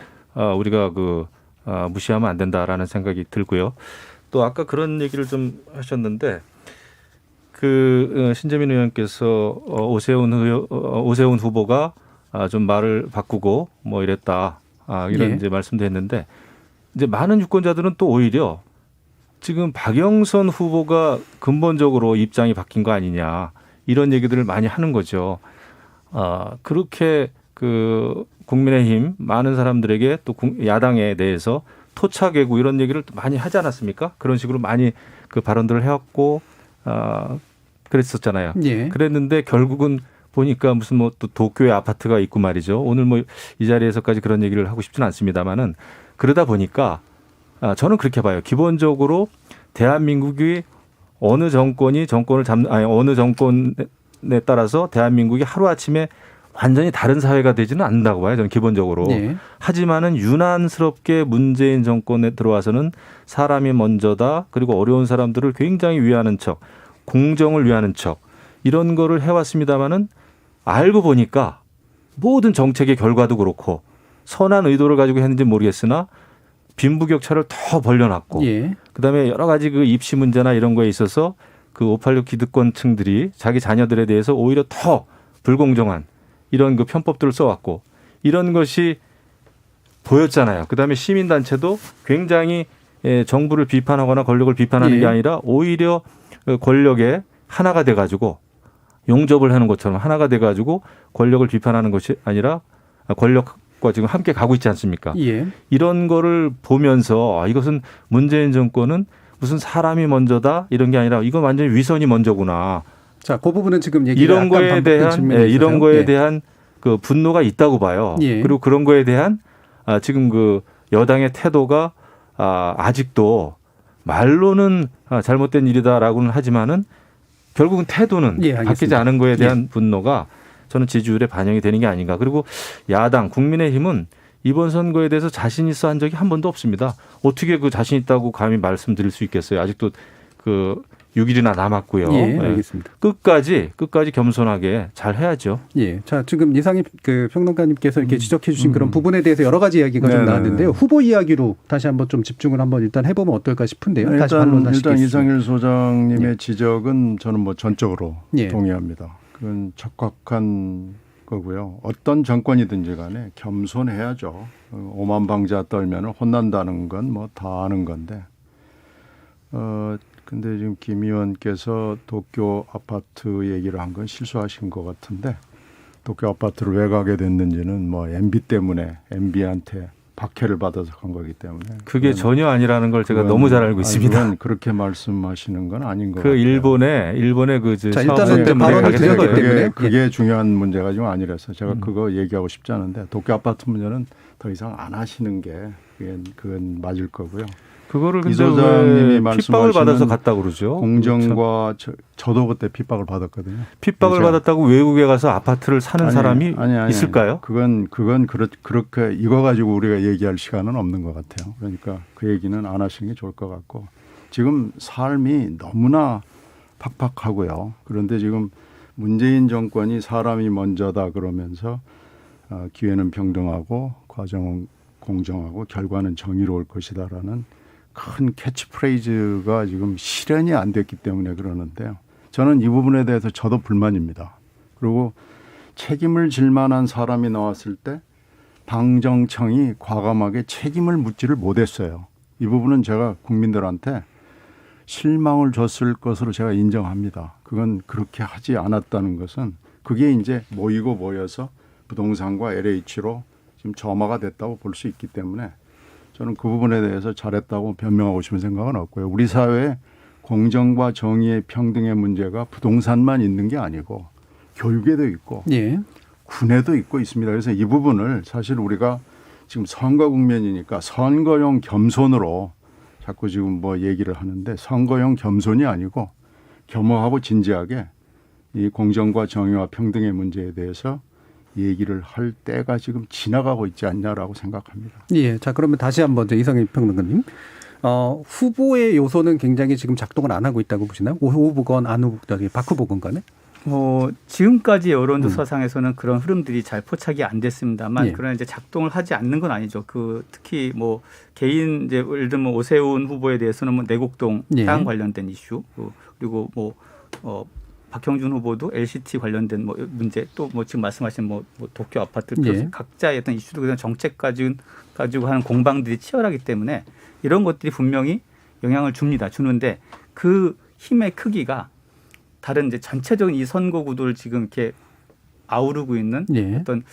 우리가 무시하면 안 된다라는 생각이 들고요. 또 아까 그런 얘기를 좀 하셨는데 신재민 의원께서 오세훈 후보가 좀 말을 바꾸고 뭐 이랬다 이런 예. 이제 말씀도 했는데 이제 많은 유권자들은 또 오히려 지금 박영선 후보가 근본적으로 입장이 바뀐 거 아니냐 이런 얘기들을 많이 하는 거죠. 그렇게 국민의힘 많은 사람들에게 또 야당에 대해서 토착애고 이런 얘기를 많이 하지 않았습니까? 그런 식으로 많이 그 발언들을 해왔고 그랬었잖아요. 예. 그랬는데 결국은 보니까 무슨 뭐 또 도쿄에 아파트가 있고 말이죠. 오늘 뭐 이 자리에서까지 그런 얘기를 하고 싶지는 않습니다만은 그러다 보니까 저는 그렇게 봐요. 기본적으로 대한민국이 어느 정권에 따라서 대한민국이 하루아침에 완전히 다른 사회가 되지는 않는다고 봐요. 저는 기본적으로. 예. 하지만은 유난스럽게 문재인 정권에 들어와서는 사람이 먼저다. 그리고 어려운 사람들을 굉장히 위하는 척, 공정을 위하는 척 이런 거를 해왔습니다마는 알고 보니까 모든 정책의 결과도 그렇고 선한 의도를 가지고 했는지 모르겠으나 빈부격차를 더 벌려놨고 예. 그다음에 여러 가지 그 입시 문제나 이런 거에 있어서 그 586 기득권층들이 자기 자녀들에 대해서 오히려 더 불공정한 이런 그 편법들을 써왔고 이런 것이 보였잖아요. 그다음에 시민단체도 굉장히 정부를 비판하거나 권력을 비판하는 예. 게 아니라 오히려 권력에 하나가 돼가지고 용접을 하는 것처럼 하나가 돼가지고 권력을 비판하는 것이 아니라 권력과 지금 함께 가고 있지 않습니까? 예. 이런 거를 보면서 이것은 문재인 정권은 무슨 사람이 먼저다 이런 게 아니라 이건 완전히 위선이 먼저구나. 자, 그 부분은 지금 얘기가 이런 약간 거에 반복된 대한 측면이 있어서요. 이런 거에 예. 대한 그 분노가 있다고 봐요. 예. 그리고 그런 거에 대한 지금 그 여당의 태도가 아직도 말로는 잘못된 일이다라고는 하지만은 결국은 태도는 예, 바뀌지 알겠습니다. 않은 거에 대한 분노가 저는 지지율에 반영이 되는 게 아닌가. 그리고 야당 국민의힘은 이번 선거에 대해서 자신 있어 한 적이 한 번도 없습니다. 어떻게 그 자신 있다고 감히 말씀드릴 수 있겠어요. 아직도 6일이나 남았고요. 예, 예. 알겠습니다. 끝까지 겸손하게 잘 해야죠. 예. 자, 지금 이상희 평론가님께서 이렇게 지적해 주신 그런 부분에 대해서 여러 가지 이야기가 좀 네네네. 나왔는데요. 후보 이야기로 다시 한번 좀 집중을 한번 일단 해보면 어떨까 싶은데요. 다시 일단 반론하시겠습니다. 이상일 소장님의 예. 지적은 저는 뭐 전적으로 예. 동의합니다. 그건 적확한 거고요. 어떤 정권이든지 간에 겸손해야죠. 오만방자 떨면 혼난다는 건 뭐 다 아는 건데. 근데 지금 김 의원께서 도쿄 아파트 얘기를 한 건 실수하신 것 같은데 도쿄 아파트를 왜 가게 됐는지는 뭐 MB 때문에 MB한테 박해를 받아서 간 거기 때문에 그게 그건- 전혀 아니라는 걸 제가 그건- 너무 잘 알고 아니, 있습니다. 그건 그렇게 말씀하시는 건 아닌 것 그 같아요. 일본의 자, 사업소 일단은 때문에 발언을 가게 된 드렸기 거예요. 때문에. 그게 중요한 문제가 지금 아니라서 제가 그거 얘기하고 싶지 않은데 도쿄 아파트 문제는 더 이상 안 하시는 게 그건 맞을 거고요. 그거를 이 근데 소장님이 왜 핍박을 받아서 말씀하시는 갔다 그러죠. 공정과 저도 그때 핍박을 받았거든요. 핍박을 제가- 받았다고 외국에 가서 아파트를 사는 사람이 아니. 있을까요? 그건 그렇게 이거 가지고 우리가 얘기할 시간은 없는 것 같아요. 그러니까 그 얘기는 안 하시는 게 좋을 것 같고 지금 삶이 너무나 팍팍하고요. 그런데 지금 문재인 정권이 사람이 먼저다 그러면서 기회는 평등하고 과정은 공정하고 결과는 정의로울 것이다라는 큰 캐치프레이즈가 지금 실현이 안 됐기 때문에 그러는데요. 저는 이 부분에 대해서 저도 불만입니다. 그리고 책임을 질 만한 사람이 나왔을 때 당정청이 과감하게 책임을 묻지를 못했어요. 이 부분은 제가 국민들한테 실망을 줬을 것으로 제가 인정합니다. 그건 그렇게 하지 않았다는 것은 그게 이제 모이고 모여서 부동산과 LH로 지금 점화가 됐다고 볼 수 있기 때문에 저는 그 부분에 대해서 잘했다고 변명하고 싶은 생각은 없고요. 우리 사회에 공정과 정의의 평등의 문제가 부동산만 있는 게 아니고 교육에도 있고 예. 군에도 있고 있습니다. 그래서 이 부분을 사실 우리가 지금 선거 국면이니까 선거용 겸손으로 자꾸 지금 뭐 얘기를 하는데 선거용 겸손이 아니고 겸허하고 진지하게 이 공정과 정의와 평등의 문제에 대해서 얘기를 할 때가 지금 지나가고 있지 않냐라고 생각합니다. 예. 자, 그러면 다시 한번 이성희 평론가님. 후보의 요소는 굉장히 지금 작동을 안 하고 있다고 보시나요? 오 후보건 안 후보, 박 후보건 간에? 지금까지 여론조사상에서는 그런 흐름들이 잘 포착이 안 됐습니다만 예. 그러나 이제 작동을 하지 않는 건 아니죠. 특히 뭐 개인 이제 예를 들면 오세훈 후보에 대해서는 뭐 내곡동 예. 해양 관련된 이슈 그리고 박형준 후보도 LCT 관련된 뭐 문제 또 뭐 지금 말씀하신 뭐 도쿄 아파트 예. 각자의 어떤 이슈도 그냥 정책 가지고 하는 공방들이 치열하기 때문에 이런 것들이 분명히 영향을 주는데 그 힘의 크기가 다른 이제 전체적인 이 선거 구도를 지금 이렇게 아우르고 있는 예. 어떤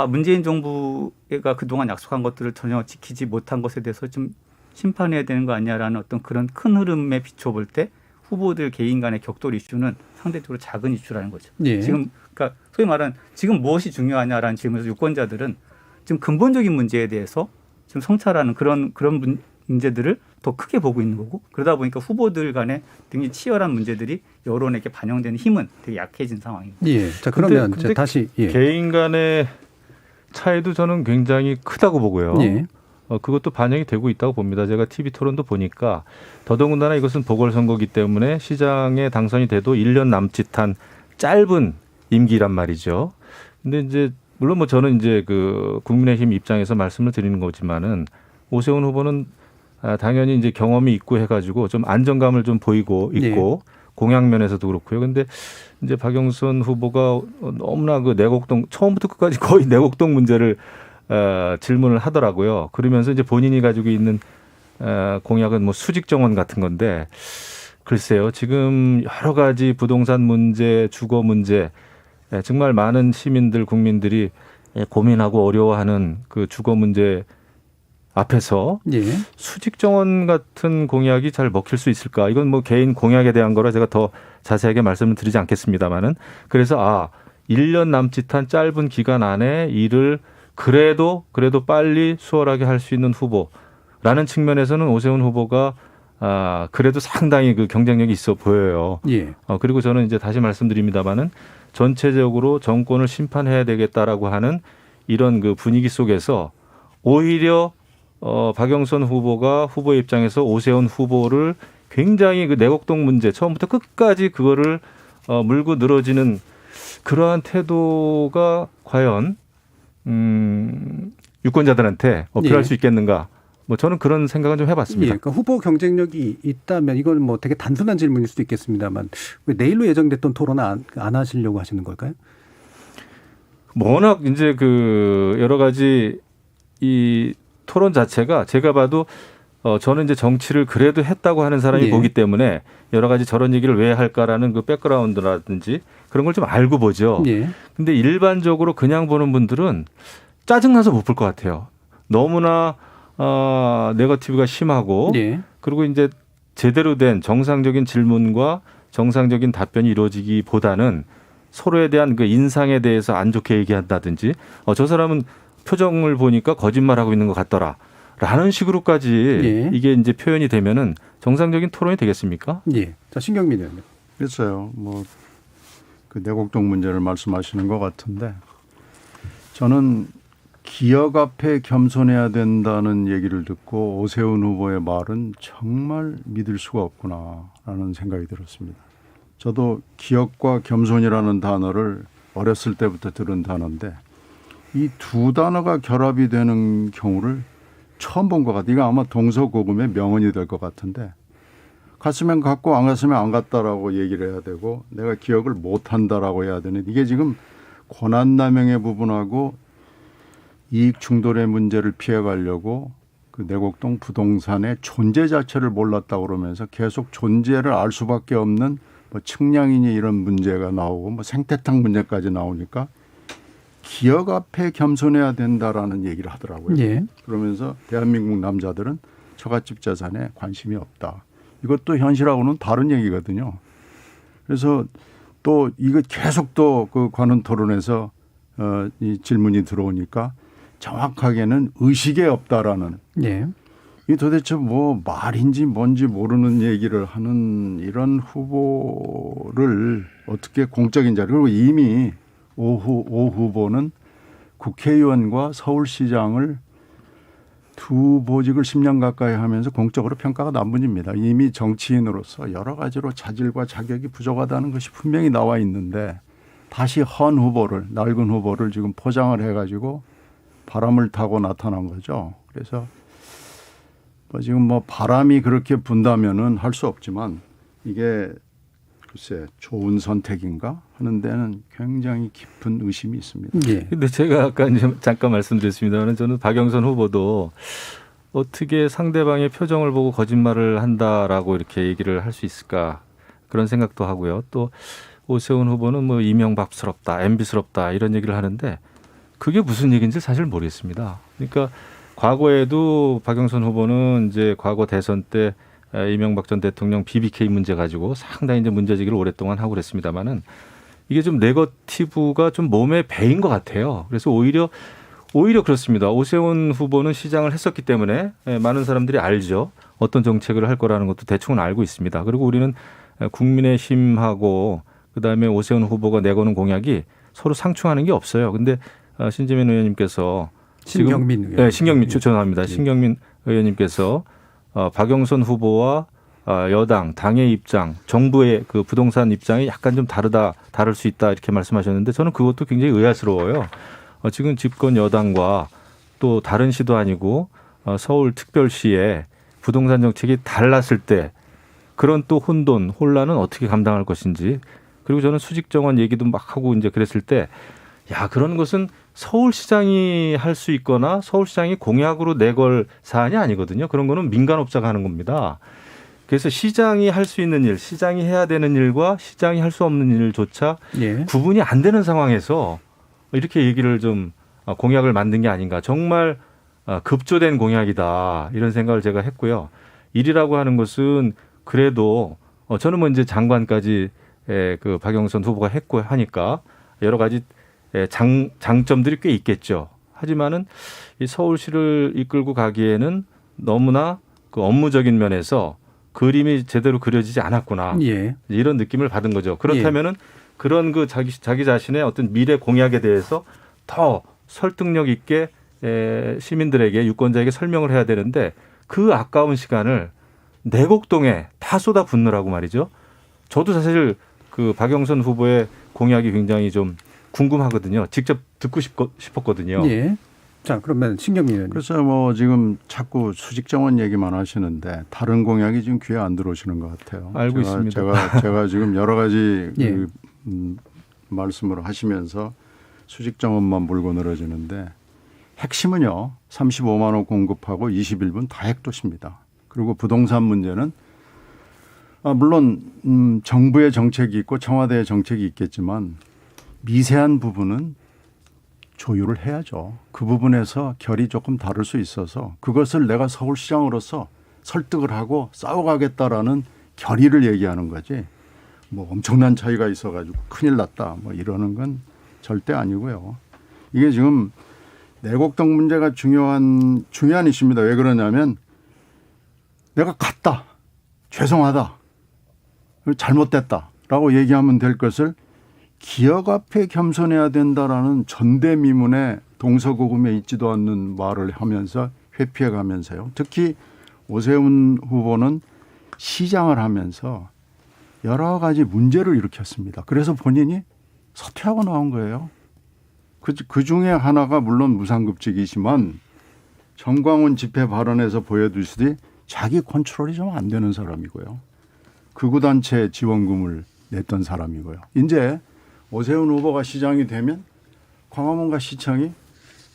문재인 정부가 그동안 약속한 것들을 전혀 지키지 못한 것에 대해서 좀 심판해야 되는 거 아니냐라는 어떤 그런 큰 흐름에 비춰볼 때 후보들 개인 간의 격돌 이슈는 상대적으로 작은 이슈라는 거죠. 예. 지금 그러니까 소위 말하는 지금 무엇이 중요하냐라는 질문에서 유권자들은 지금 근본적인 문제에 대해서 지금 성찰하는 그런 문제들을 더 크게 보고 있는 거고 그러다 보니까 후보들 간에 굉장히 치열한 문제들이 여론에게 반영되는 힘은 되게 약해진 상황입니다. 예. 자, 그러면 근데 다시 예. 개인 간의 차이도 저는 굉장히 크다고 보고요. 예. 그것도 반영이 되고 있다고 봅니다. 제가 TV 토론도 보니까 더더군다나 이것은 보궐선거기 때문에 시장에 당선이 돼도 1년 남짓한 짧은 임기란 말이죠. 근데 이제 물론 뭐 저는 이제 그 국민의힘 입장에서 말씀을 드리는 거지만은 오세훈 후보는 당연히 이제 경험이 있고 해가지고 좀 안정감을 좀 보이고 있고 공약 면에서도 그렇고요. 근데 이제 박영선 후보가 너무나 그 내곡동 처음부터 끝까지 거의 내곡동 문제를 질문을 하더라고요. 그러면서 이제 본인이 가지고 있는 공약은 뭐 수직 정원 같은 건데 글쎄요. 지금 여러 가지 부동산 문제, 주거 문제 정말 많은 시민들, 국민들이 고민하고 어려워하는 그 주거 문제 앞에서 예. 수직 정원 같은 공약이 잘 먹힐 수 있을까? 이건 뭐 개인 공약에 대한 거라 제가 더 자세하게 말씀을 드리지 않겠습니다만은 그래서 1년 남짓한 짧은 기간 안에 일을 그래도 빨리 수월하게 할 수 있는 후보라는 측면에서는 오세훈 후보가 그래도 상당히 그 경쟁력이 있어 보여요. 예. 그리고 저는 이제 다시 말씀드립니다만은 전체적으로 정권을 심판해야 되겠다라고 하는 이런 그 분위기 속에서 오히려 박영선 후보가 후보의 입장에서 오세훈 후보를 굉장히 그 내곡동 문제 처음부터 끝까지 그거를 물고 늘어지는 그러한 태도가 과연 유권자들한테 어필할 예. 수 있겠는가? 뭐 저는 그런 생각은 좀 예. 해봤습니다. 그러니까 후보 경쟁력이 있다면 이건 뭐 되게 단순한 질문일 수도 있겠습니다만 왜 내일로 예정됐던 토론 안 하시려고 하시는 걸까요? 워낙 이제 그 여러 가지 이 토론 자체가 제가 봐도 저는 이제 정치를 그래도 했다고 하는 사람이 예. 보기 때문에 여러 가지 저런 얘기를 왜 할까라는 그 백그라운드라든지 그런 걸 좀 알고 보죠. 예. 근데 일반적으로 그냥 보는 분들은 짜증나서 못 볼 것 같아요. 너무나 네거티브가 심하고 예. 그리고 이제 제대로 된 정상적인 질문과 정상적인 답변이 이루어지기보다는 서로에 대한 그 인상에 대해서 안 좋게 얘기한다든지 저 사람은 표정을 보니까 거짓말하고 있는 것 같더라. 라는 식으로까지 예. 이게 이제 표현이 되면은 정상적인 토론이 되겠습니까? 예. 자, 신경민 의원님. 글쎄요. 뭐 그 내곡동 문제를 말씀하시는 것 같은데 저는 기억 앞에 겸손해야 된다는 얘기를 듣고 오세훈 후보의 말은 정말 믿을 수가 없구나라는 생각이 들었습니다. 저도 기억과 겸손이라는 단어를 어렸을 때부터 들은 단어인데 이 두 단어가 결합이 되는 경우를 처음 본 것 같아. 이거 아마 동서고금의 명언이 될 것 같은데 갔으면 갔고 안 갔으면 안 갔다라고 얘기를 해야 되고 내가 기억을 못한다라고 해야 되는데 이게 지금 권한남용의 부분하고 이익 충돌의 문제를 피해가려고 그 내곡동 부동산의 존재 자체를 몰랐다고 그러면서 계속 존재를 알 수밖에 없는 뭐 측량이니 이런 문제가 나오고 뭐 생태탕 문제까지 나오니까 기억 앞에 겸손해야 된다라는 얘기를 하더라고요. 예. 그러면서 대한민국 남자들은 처갓집 재산에 관심이 없다. 이것도 현실하고는 다른 얘기거든요. 그래서 또 이거 계속 또 그 관훈 토론에서 이 질문이 들어오니까 정확하게는 의식에 없다라는 예. 이 도대체 뭐 말인지 뭔지 모르는 얘기를 하는 이런 후보를 어떻게 공적인 자리 그리고 이미 오 후보는 국회의원과 서울시장을 두 보직을 10년 가까이 하면서 공적으로 평가가 나쁜입니다. 이미 정치인으로서 여러 가지로 자질과 자격이 부족하다는 것이 분명히 나와 있는데 다시 헌 후보를 낡은 후보를 지금 포장을 해가지고 바람을 타고 나타난 거죠. 그래서 뭐 지금 뭐 바람이 그렇게 분다면은 할 수 없지만 이게 글쎄 좋은 선택인가 하는 데는 굉장히 깊은 의심이 있습니다. 예. 근데 제가 아까 이제 잠깐 말씀드렸습니다만 저는 박영선 후보도 어떻게 상대방의 표정을 보고 거짓말을 한다라고 이렇게 얘기를 할 수 있을까 그런 생각도 하고요. 또 오세훈 후보는 뭐 이명박스럽다, MB스럽다 이런 얘기를 하는데 그게 무슨 얘기인지 사실 모르겠습니다. 그러니까 과거에도 박영선 후보는 이제 과거 대선 때 이명박 전 대통령 BBK 문제 가지고 상당히 이제 문제제기를 오랫동안 하고 그랬습니다만은 이게 좀 네거티브가 좀 몸에 배인 것 같아요. 그래서 오히려 그렇습니다. 오세훈 후보는 시장을 했었기 때문에 많은 사람들이 알죠. 어떤 정책을 할 거라는 것도 대충은 알고 있습니다. 그리고 우리는 국민의힘하고 그다음에 오세훈 후보가 내거는 공약이 서로 상충하는 게 없어요. 근데 신재민 의원님께서 신경민 의원. 네, 신경민 죄송합니다. 신경민 의원님께서 박영선 후보와 여당, 당의 입장, 정부의 그 부동산 입장이 약간 좀 다를 수 있다 이렇게 말씀하셨는데 저는 그것도 굉장히 의아스러워요. 지금 집권 여당과 또 다른 시도 아니고 서울특별시에 부동산 정책이 달랐을 때 그런 또 혼란은 어떻게 감당할 것인지 그리고 저는 수직정원 얘기도 막 하고 이제 그랬을 때 야, 그런 것은 서울시장이 할 수 있거나 서울시장이 공약으로 내걸 사안이 아니거든요. 그런 거는 민간업자가 하는 겁니다. 그래서 시장이 할 수 있는 일, 시장이 해야 되는 일과 시장이 할 수 없는 일조차 예. 구분이 안 되는 상황에서 이렇게 얘기를 좀 공약을 만든 게 아닌가. 정말 급조된 공약이다. 이런 생각을 제가 했고요. 일이라고 하는 것은 그래도 저는 뭐 이제 장관까지 그 박영선 후보가 했고 하니까 여러 가지 장점들이 꽤 있겠죠. 하지만은 이 서울시를 이끌고 가기에는 너무나 그 업무적인 면에서 그림이 제대로 그려지지 않았구나. 예. 이런 느낌을 받은 거죠. 그렇다면은 그런 그 자기 자신의 어떤 미래 공약에 대해서 더 설득력 있게 시민들에게 유권자에게 설명을 해야 되는데 그 아까운 시간을 내곡동에 다 쏟아붓느라고 말이죠. 저도 사실 그 박영선 후보의 공약이 굉장히 좀 궁금하거든요. 직접 듣고 싶었거든요. 예. 자, 그러면 신경민 의원님. 그래서 뭐 지금 자꾸 수직정원 얘기만 하시는데 다른 공약이 지금 귀에 안 들어오시는 것 같아요. 알고 있습니다. 제가 지금 여러 가지 예. 말씀을 하시면서 수직정원만 물고 늘어지는데 핵심은요. 35만 원 공급하고 21분 다 핵도시입니다. 그리고 부동산 문제는 물론 정부의 정책이 있고 청와대의 정책이 있겠지만 미세한 부분은 조율을 해야죠. 그 부분에서 결이 조금 다를 수 있어서 그것을 내가 서울시장으로서 설득을 하고 싸워가겠다라는 결의를 얘기하는 거지. 뭐 엄청난 차이가 있어가지고 큰일 났다. 뭐 이러는 건 절대 아니고요. 이게 지금 내곡동 문제가 중요한 이슈입니다. 왜 그러냐면 내가 갔다. 죄송하다. 잘못됐다라고 얘기하면 될 것을 기억 앞에 겸손해야 된다라는 전대미문에 동서고금에 있지도 않는 말을 하면서 회피해 가면서요. 특히 오세훈 후보는 시장을 하면서 여러 가지 문제를 일으켰습니다. 그래서 본인이 사퇴하고 나온 거예요. 그 중에 하나가 물론 무상급식이지만 정광훈 집회 발언에서 보여주시듯이 자기 컨트롤이 좀 안 되는 사람이고요. 극우단체 지원금을 냈던 사람이고요. 이제 오세훈 후보가 시장이 되면 광화문과 시청이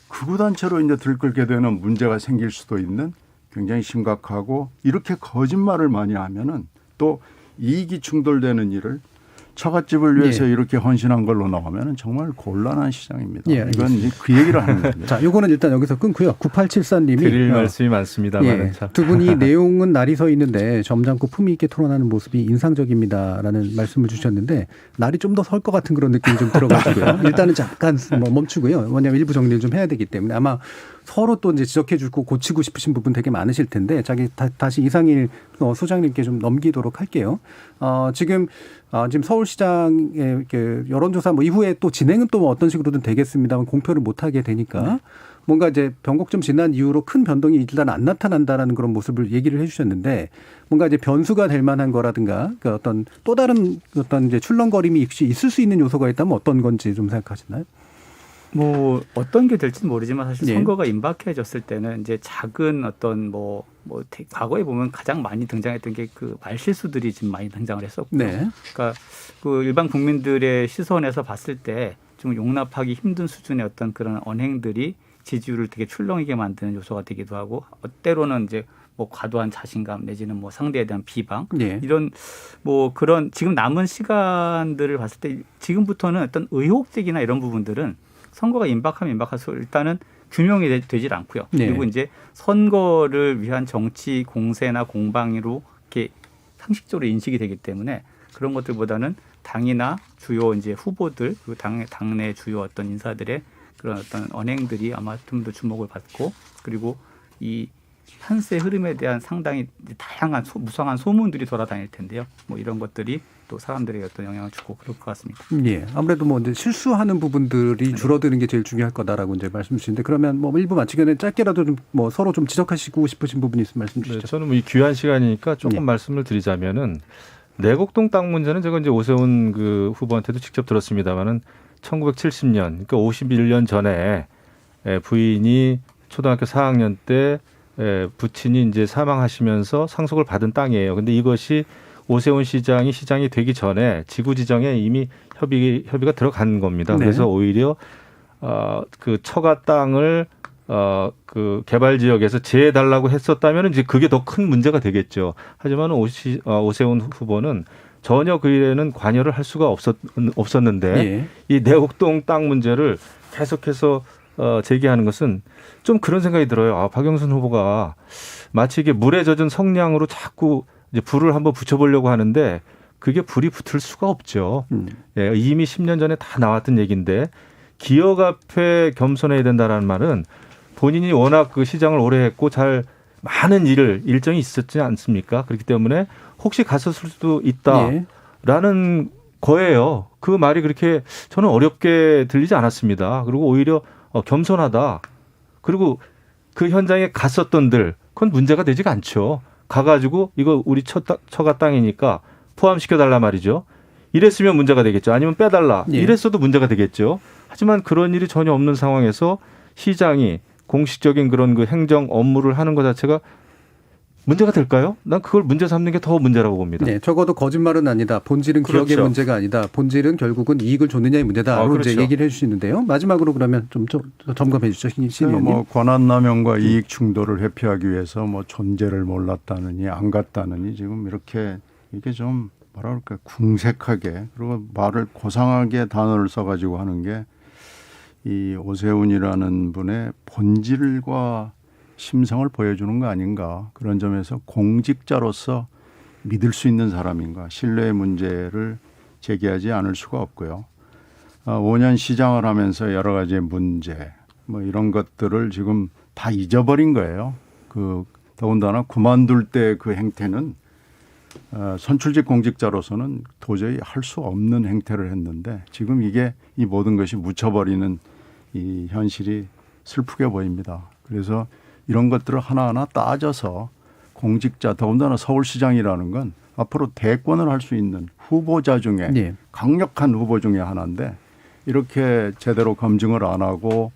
극우단체로 이제 들끓게 되는 문제가 생길 수도 있는 굉장히 심각하고 이렇게 거짓말을 많이 하면은 또 이익이 충돌되는 일을 처갓집을 위해서 이렇게 헌신한 걸로 나오면 정말 곤란한 시장입니다. 예, 이건 이제 그 얘기를 하는 겁니다. 자, 요거는 일단 여기서 끊고요. 9874님이 드릴 말씀이 많습니다만 두 분이 내용은 날이 서 있는데 점잖고 품위 있게 토론하는 모습이 인상적입니다라는 말씀을 주셨는데 날이 좀 더 설 것 같은 그런 느낌이 좀 들어가지고요. 일단은 잠깐 멈추고요. 왜냐하면 일부 정리를 좀 해야 되기 때문에 아마 서로 또 이제 지적해 주고 고치고 싶으신 부분 되게 많으실 텐데 다시 이상일 소장님께 좀 넘기도록 할게요. 지금 서울시장의 여론조사 뭐 이후에 또 진행은 또 어떤 식으로든 되겠습니다만 공표를 못 하게 되니까 뭔가 이제 변곡점 지난 이후로 큰 변동이 일단 안 나타난다라는 그런 모습을 얘기를 해 주셨는데 뭔가 이제 변수가 될 만한 거라든가 그 어떤 또 다른 어떤 이제 출렁거림이 혹시 있을 수 있는 요소가 있다면 어떤 건지 좀 생각하시나요? 뭐 어떤 게 될지는 모르지만 사실 예. 선거가 임박해졌을 때는 이제 작은 어떤 과거에 보면 가장 많이 등장했던 게 그 말실수들이 지금 많이 등장을 했었고요. 네. 그러니까 그 일반 국민들의 시선에서 봤을 때 좀 용납하기 힘든 수준의 어떤 그런 언행들이 지지율을 되게 출렁이게 만드는 요소가 되기도 하고 때로는 이제 뭐 과도한 자신감 내지는 뭐 상대에 대한 비방 예. 이런 뭐 그런 지금 남은 시간들을 봤을 때 지금부터는 어떤 의혹적이나 이런 부분들은 선거가 임박하면 임박할수록 일단은 규명이 되질 않고요. 네. 그리고 이제 선거를 위한 정치 공세나 공방으로 이렇게 상식적으로 인식이 되기 때문에 그런 것들보다는 당이나 주요 이제 후보들 그리고 당내 주요 어떤 인사들의 그런 어떤 언행들이 아마 좀 더 주목을 받고 그리고 이 판세 흐름에 대한 상당히 다양한 무성한 소문들이 돌아다닐 텐데요. 뭐 이런 것들이 또 사람들에게 어떤 영향을 주고 그럴 것 같습니다. 예. 아무래도 뭐 이제 실수하는 부분들이 줄어드는 게 제일 중요할 거다라고 이제 말씀 주시는데 그러면 뭐 일부 마치기 전에 짧게라도 좀 뭐 서로 좀 지적하시고 싶으신 부분이 있으면 말씀 주시죠. 네, 저는 뭐 이 귀한 시간이니까 조금 예. 말씀을 드리자면은 내곡동 땅 문제는 제가 이제 오세훈 그 후보한테도 직접 들었습니다만은 1970년 그러니까 51년 전에 부인이 초등학교 4학년 때 부친이 이제 사망하시면서 상속을 받은 땅이에요. 근데 이것이 오세훈 시장이 되기 전에 지구 지정에 이미 협의가 들어간 겁니다. 네. 그래서 오히려 그 처가 땅을 그 개발 지역에서 제해달라고 했었다면 이제 그게 더 큰 문제가 되겠죠. 하지만 오세훈 후보는 전혀 그 일에는 관여를 할 수가 없었는데 예. 이 내곡동 땅 문제를 계속해서 제기하는 것은 좀 그런 생각이 들어요. 박영선 후보가 마치 이게 물에 젖은 성냥으로 자꾸 이제 불을 한번 붙여보려고 하는데 그게 불이 붙을 수가 없죠. 예, 이미 10년 전에 다 나왔던 얘기인데 기억 앞에 겸손해야 된다라는 말은 본인이 워낙 그 시장을 오래 했고 잘 많은 일정이 있었지 않습니까? 그렇기 때문에 혹시 갔었을 수도 있다라는 거예요. 그 말이 그렇게 저는 어렵게 들리지 않았습니다. 그리고 오히려 겸손하다. 그리고 그 현장에 갔었던들 그건 문제가 되지가 않죠. 가가지고 이거 우리 처가 땅이니까 포함시켜달라 말이죠. 이랬으면 문제가 되겠죠. 아니면 빼달라. 예. 이랬어도 문제가 되겠죠. 하지만 그런 일이 전혀 없는 상황에서 시장이 공식적인 그런 그 행정 업무를 하는 것 자체가 문제가 될까요? 난 그걸 문제 삼는 게 더 문제라고 봅니다. 네, 적어도 거짓말은 아니다. 본질은 기억의 그렇죠. 문제가 아니다. 본질은 결국은 이익을 줬느냐의 문제다라고 그렇죠. 이제 얘기를 해주시는데요. 마지막으로 그러면 좀 점검해 주시죠, 신 의원님. 뭐 권한남용과 이익 충돌을 회피하기 위해서 뭐 존재를 몰랐다느니 안 갔다느니 지금 이렇게 이게 좀 뭐라 그럴까 궁색하게 그리고 말을 고상하게 단어를 써가지고 하는 게 이 오세훈이라는 분의 본질과 심성을 보여주는 거 아닌가 그런 점에서 공직자로서 믿을 수 있는 사람인가 신뢰의 문제를 제기하지 않을 수가 없고요. 5년 시장을 하면서 여러 가지의 문제 뭐 이런 것들을 지금 다 잊어버린 거예요. 더군다나 그만둘 때 그 행태는 선출직 공직자로서는 도저히 할 수 없는 행태를 했는데 지금 이게 이 모든 것이 묻혀버리는 이 현실이 슬프게 보입니다. 그래서 이런 것들을 하나하나 따져서 공직자 더군다나 서울시장이라는 건 앞으로 대권을 할 수 있는 후보자 중에 네. 강력한 후보 중에 하나인데 이렇게 제대로 검증을 안 하고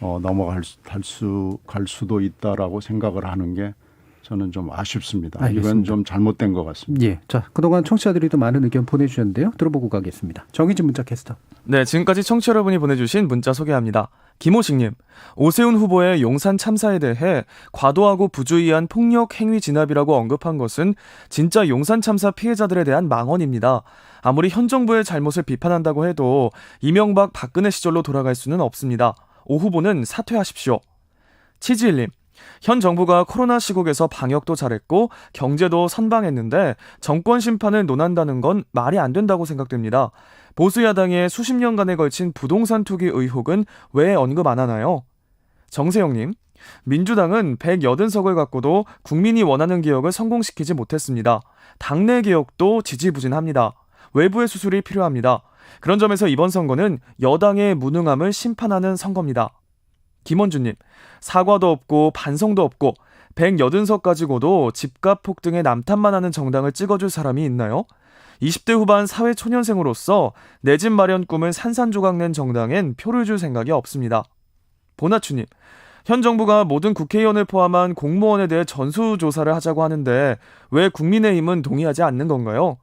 넘어갈 갈 수도 있다라고 생각을 하는 게 저는 좀 아쉽습니다. 알겠습니다. 이건 좀 잘못된 것 같습니다. 예. 자, 그동안 청취자들이 또 많은 의견 보내주셨는데요. 들어보고 가겠습니다. 정의진 문자 캐스터. 네, 지금까지 청취자 여러분이 보내주신 문자 소개합니다. 김호식님, 오세훈 후보의 용산 참사에 대해 과도하고 부주의한 폭력 행위 진압이라고 언급한 것은 진짜 용산 참사 피해자들에 대한 망언입니다. 아무리 현 정부의 잘못을 비판한다고 해도 이명박 박근혜 시절로 돌아갈 수는 없습니다. 오 후보는 사퇴하십시오. 치지일님, 현 정부가 코로나 시국에서 방역도 잘했고 경제도 선방했는데 정권 심판을 논한다는 건 말이 안 된다고 생각됩니다. 보수 야당의 수십 년간에 걸친 부동산 투기 의혹은 왜 언급 안 하나요? 정세영님, 민주당은 180석을 갖고도 국민이 원하는 개혁을 성공시키지 못했습니다. 당내 개혁도 지지부진합니다. 외부의 수술이 필요합니다. 그런 점에서 이번 선거는 여당의 무능함을 심판하는 선거입니다. 김원주님, 사과도 없고 반성도 없고 180석 가지고도 집값 폭등에 남탓만 하는 정당을 찍어줄 사람이 있나요? 20대 후반 사회초년생으로서 내 집 마련 꿈을 산산조각 낸 정당엔 표를 줄 생각이 없습니다. 보나추님, 현 정부가 모든 국회의원을 포함한 공무원에 대해 전수조사를 하자고 하는데 왜 국민의힘은 동의하지 않는 건가요?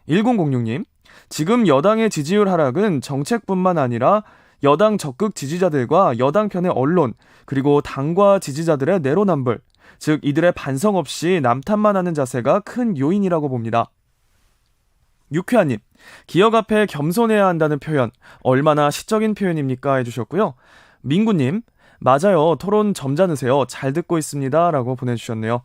1006님, 지금 여당의 지지율 하락은 정책뿐만 아니라 여당 적극 지지자들과 여당 편의 언론, 그리고 당과 지지자들의 내로남불, 즉 이들의 반성 없이 남탓만 하는 자세가 큰 요인이라고 봅니다. 유쾌한님, 기억 앞에 겸손해야 한다는 표현, 얼마나 시적인 표현입니까? 해주셨고요. 민구님, 맞아요. 토론 점잖으세요. 잘 듣고 있습니다. 라고 보내주셨네요.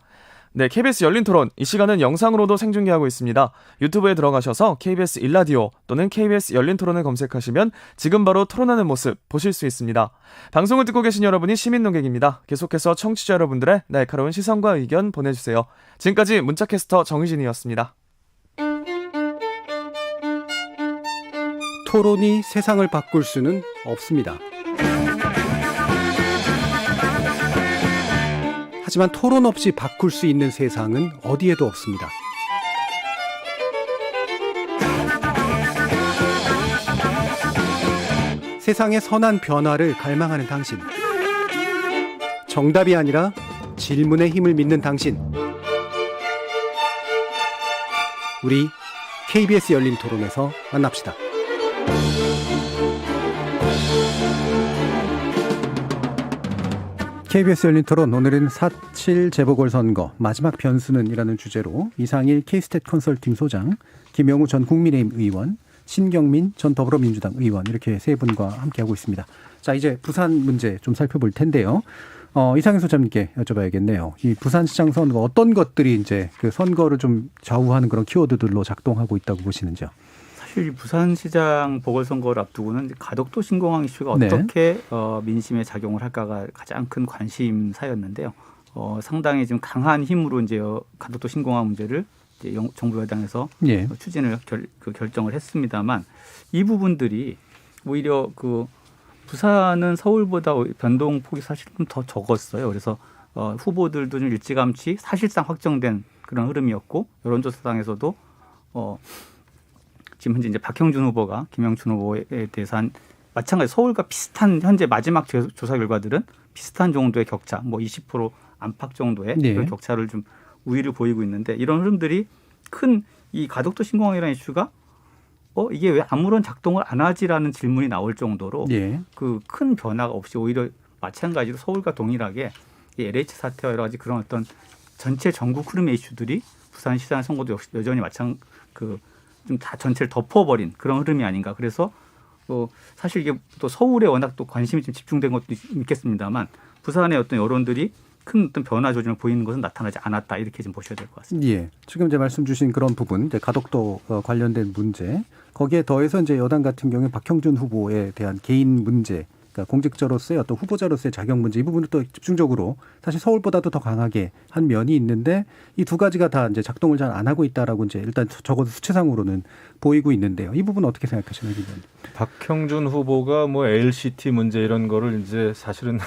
네, KBS 열린 토론. 이 시간은 영상으로도 생중계하고 있습니다. 유튜브에 들어가셔서 KBS 일라디오 또는 KBS 열린 토론을 검색하시면 지금 바로 토론하는 모습 보실 수 있습니다. 방송을 듣고 계신 여러분이 시민 논객입니다. 계속해서 청취자 여러분들의 날카로운 시선과 의견 보내주세요. 지금까지 문자캐스터 정희진이었습니다. 토론이 세상을 바꿀 수는 없습니다. 하지만 토론 없이 바꿀 수 있는 세상은 어디에도 없습니다. 세상의 선한 변화를 갈망하는 당신. 정답이 아니라 질문의 힘을 믿는 당신. 우리 KBS 열린 토론에서 만납시다. KBS 열린 토론, 오늘은 4.7 재보궐선거 마지막 변수는 이라는 주제로 이상일 K스탯 컨설팅 소장, 김영우 전 국민의힘 의원, 신경민 전 더불어민주당 의원, 이렇게 세 분과 함께하고 있습니다. 자, 이제 부산 문제 좀 살펴볼 텐데요. 이상일 소장님께 여쭤봐야겠네요. 이 부산시장 선거 어떤 것들이 이제 그 선거를 좀 좌우하는 그런 키워드들로 작동하고 있다고 보시는지요? 사실 부산시장 보궐선거를 앞두고는 가덕도 신공항 이슈가 네. 어떻게 민심에 작용을 할까가 가장 큰 관심사였는데요. 상당히 지금 강한 힘으로 이제 가덕도 신공항 문제를 이제 정부 여당에서 예. 추진을 결정을 했습니다만 이 부분들이 오히려 그 부산은 서울보다 변동폭이 사실 좀 더 적었어요. 그래서 후보들도 좀 일찌감치 사실상 확정된 그런 흐름이었고 여론조사상에서도 지금 현재 이제 박형준 후보가 김영춘 후보에 대해서 한 마찬가지 서울과 비슷한 현재 마지막 조사 결과들은 비슷한 정도의 격차, 뭐 20% 안팎 정도의 네. 그런 격차를 좀 우위를 보이고 있는데 이런 흐름들이 큰 이 가덕도 신공항이라는 이슈가 이게 왜 아무런 작동을 안 하지라는 질문이 나올 정도로 예. 그 큰 변화가 없이 오히려 마찬가지로 서울과 동일하게 이 LH 사태와 여러 가지 그런 어떤 전체 전국 흐름의 이슈들이 부산시장 선거도 역시 여전히 좀 다 전체를 덮어버린 그런 흐름이 아닌가. 그래서 사실 이게 또 서울에 워낙 또 관심이 좀 집중된 것도 있겠습니다만 부산의 어떤 여론들이 큰 어떤 변화 조짐을 보이는 것은 나타나지 않았다. 이렇게 좀 보셔야 될 것 같습니다. 예. 지금 이제 말씀 주신 그런 부분, 이제 가덕도 관련된 문제, 거기에 더해서 이제 여당 같은 경우에 박형준 후보에 대한 개인 문제, 그러니까 공직자로서의 어떤 후보자로서의 자격 문제, 이 부분을 또 집중적으로 사실 서울보다도 더 강하게 한 면이 있는데 이 두 가지가 다 이제 작동을 잘 안 하고 있다라고 이제 일단 적어도 수치상으로는 보이고 있는데요. 이 부분 어떻게 생각하시나요, 기자님? 박형준 후보가 뭐 LCT 문제 이런 거를 이제 사실은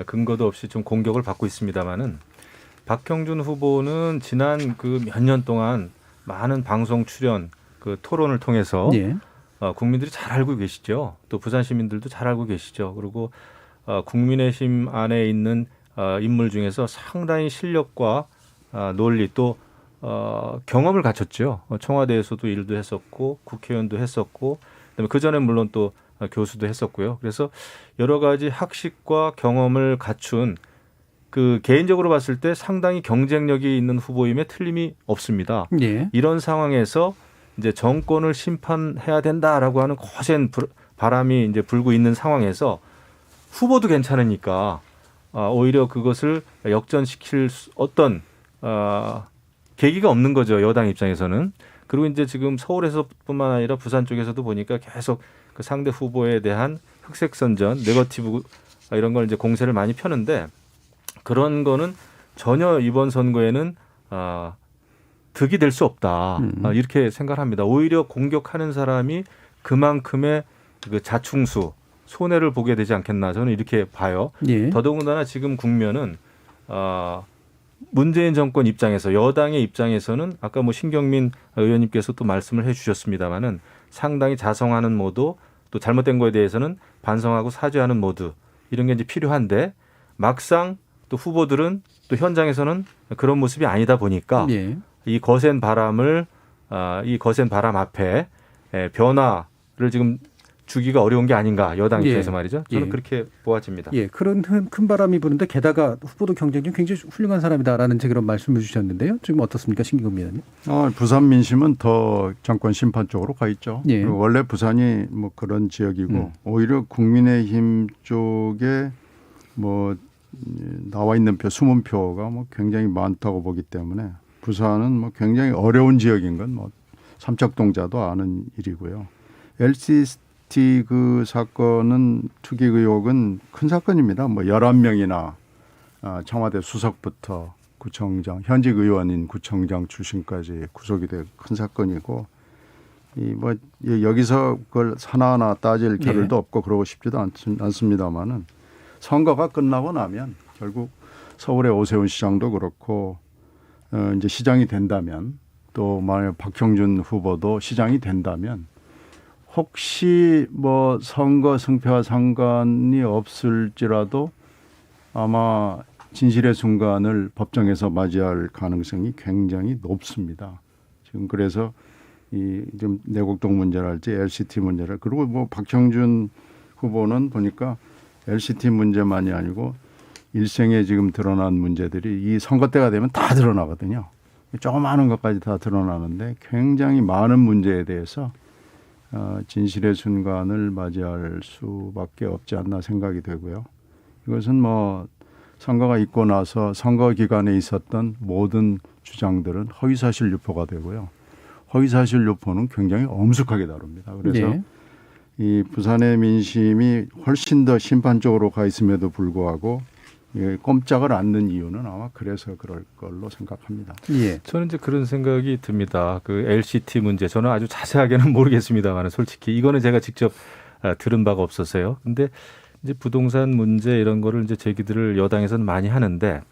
근거도 없이 좀 공격을 받고 있습니다만은 박형준 후보는 지난 그 몇 년 동안 많은 방송 출연, 그 토론을 통해서 예. 국민들이 잘 알고 계시죠. 또 부산 시민들도 잘 알고 계시죠. 그리고 국민의힘 안에 있는 인물 중에서 상당히 실력과 논리 또 경험을 갖췄죠. 청와대에서도 일도 했었고 국회의원도 했었고 그다음에 그 전에 물론 또 교수도 했었고요. 그래서 여러 가지 학식과 경험을 갖춘 그 개인적으로 봤을 때 상당히 경쟁력이 있는 후보임에 틀림이 없습니다. 예. 이런 상황에서 이제 정권을 심판해야 된다라고 하는 거센 바람이 이제 불고 있는 상황에서 후보도 괜찮으니까 오히려 그것을 역전시킬 어떤 계기가 없는 거죠. 여당 입장에서는. 그리고 이제 지금 서울에서뿐만 아니라 부산 쪽에서도 보니까 계속 그 상대 후보에 대한 흑색선전, 네거티브 이런 걸 이제 공세를 많이 펴는데 그런 거는 전혀 이번 선거에는 득이 될 수 없다. 이렇게 생각합니다. 오히려 공격하는 사람이 그만큼의 그 자충수, 손해를 보게 되지 않겠나 저는 이렇게 봐요. 예. 더더군다나 지금 국면은 문재인 정권 입장에서 여당의 입장에서는 아까 뭐 신경민 의원님께서 또 말씀을 해주셨습니다마는 상당히 자성하는 모드 또 잘못된 거에 대해서는 반성하고 사죄하는 모드 이런 게 이제 필요한데 막상 또 후보들은 또 현장에서는 그런 모습이 아니다 보니까 예. 이 거센 바람 앞에 변화를 지금 주기가 어려운 게 아닌가 여당 입장에서 말이죠. 저는 예. 그렇게 보아집니다. 예, 그런 큰 바람이 부는데 게다가 후보도 경쟁력 굉장히 훌륭한 사람이다라는 그런 말씀을 주셨는데요. 지금 어떻습니까, 신기금 의원님? 부산 민심은 더 정권 심판 쪽으로 가 있죠. 예. 원래 부산이 뭐 그런 지역이고 오히려 국민의힘 쪽에 뭐 나와 있는 숨은 표가 뭐 굉장히 많다고 보기 때문에 부산은 뭐 굉장히 어려운 지역인 건 뭐 삼척동자도 아는 일이고요. LCT 그 사건은 투기 의혹은 큰 사건입니다. 뭐 11명이나 청와대 수석부터 구청장, 현직 의원인 구청장 출신까지 구속이 된 큰 사건이고 뭐 여기서 그걸 하나하나 따질 겨를도 없고 그러고 싶지도 않습니다만은 선거가 끝나고 나면 결국 서울의 오세훈 시장도 그렇고 이제 시장이 된다면 또 만약 박형준 후보도 시장이 된다면 혹시 뭐 선거 승패와 상관이 없을지라도 아마 진실의 순간을 법정에서 맞이할 가능성이 굉장히 높습니다. 지금 그래서 이 좀 내곡동 문제랄지 LCT 문제를 그리고 뭐 박형준 후보는 보니까 LCT 문제만이 아니고 일생에 지금 드러난 문제들이 이 선거 때가 되면 다 드러나거든요. 조그마한 것까지 다 드러나는데 굉장히 많은 문제에 대해서 진실의 순간을 맞이할 수밖에 없지 않나 생각이 되고요. 이것은 뭐 선거가 있고 나서 선거 기간에 있었던 모든 주장들은 허위사실 유포가 되고요. 허위사실 유포는 굉장히 엄숙하게 다룹니다. 그래서 예. 이 부산의 민심이 훨씬 더 심판적으로 가 있음에도 불구하고 꼼짝을 않는 이유는 아마 그래서 그럴 걸로 생각합니다. 예. 저는 이제 그런 생각이 듭니다. 그 LCT 문제 저는 아주 자세하게는 모르겠습니다만 솔직히 이거는 제가 직접 들은 바가 없어서요. 근데 이제 부동산 문제 이런 거를 이제 제기들을 여당에서는 많이 하는데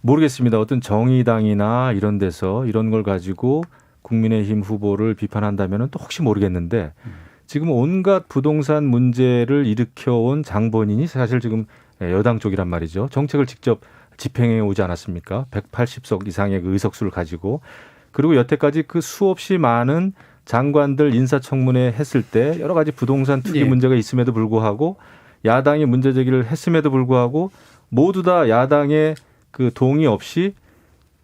모르겠습니다. 어떤 정의당이나 이런 데서 이런 걸 가지고 국민의힘 후보를 비판한다면은 또 혹시 모르겠는데 지금 온갖 부동산 문제를 일으켜온 장본인이 사실 지금 여당 쪽이란 말이죠. 정책을 직접 집행해 오지 않았습니까? 180석 이상의 그 의석수를 가지고 그리고 여태까지 그 수없이 많은 장관들 인사청문회 했을 때 여러 가지 부동산 투기 예. 문제가 있음에도 불구하고 야당이 문제 제기를 했음에도 불구하고 모두 다 야당의 그 동의 없이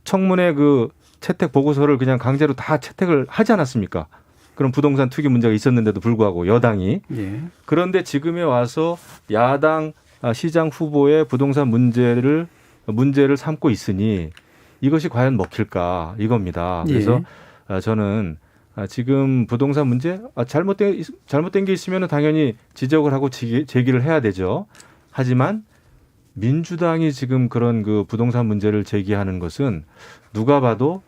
청문회 그 채택 보고서를 그냥 강제로 다 채택을 하지 않았습니까? 그런 부동산 투기 문제가 있었는데도 불구하고 여당이. 예. 그런데 지금에 와서 야당 시장 후보의 부동산 문제를 삼고 있으니 이것이 과연 먹힐까 이겁니다. 그래서 저는 지금 부동산 문제 잘못된 게 있으면 당연히 지적을 하고 제기를 해야 되죠. 하지만 민주당이 지금 그런 그 부동산 문제를 제기하는 것은 누가 봐도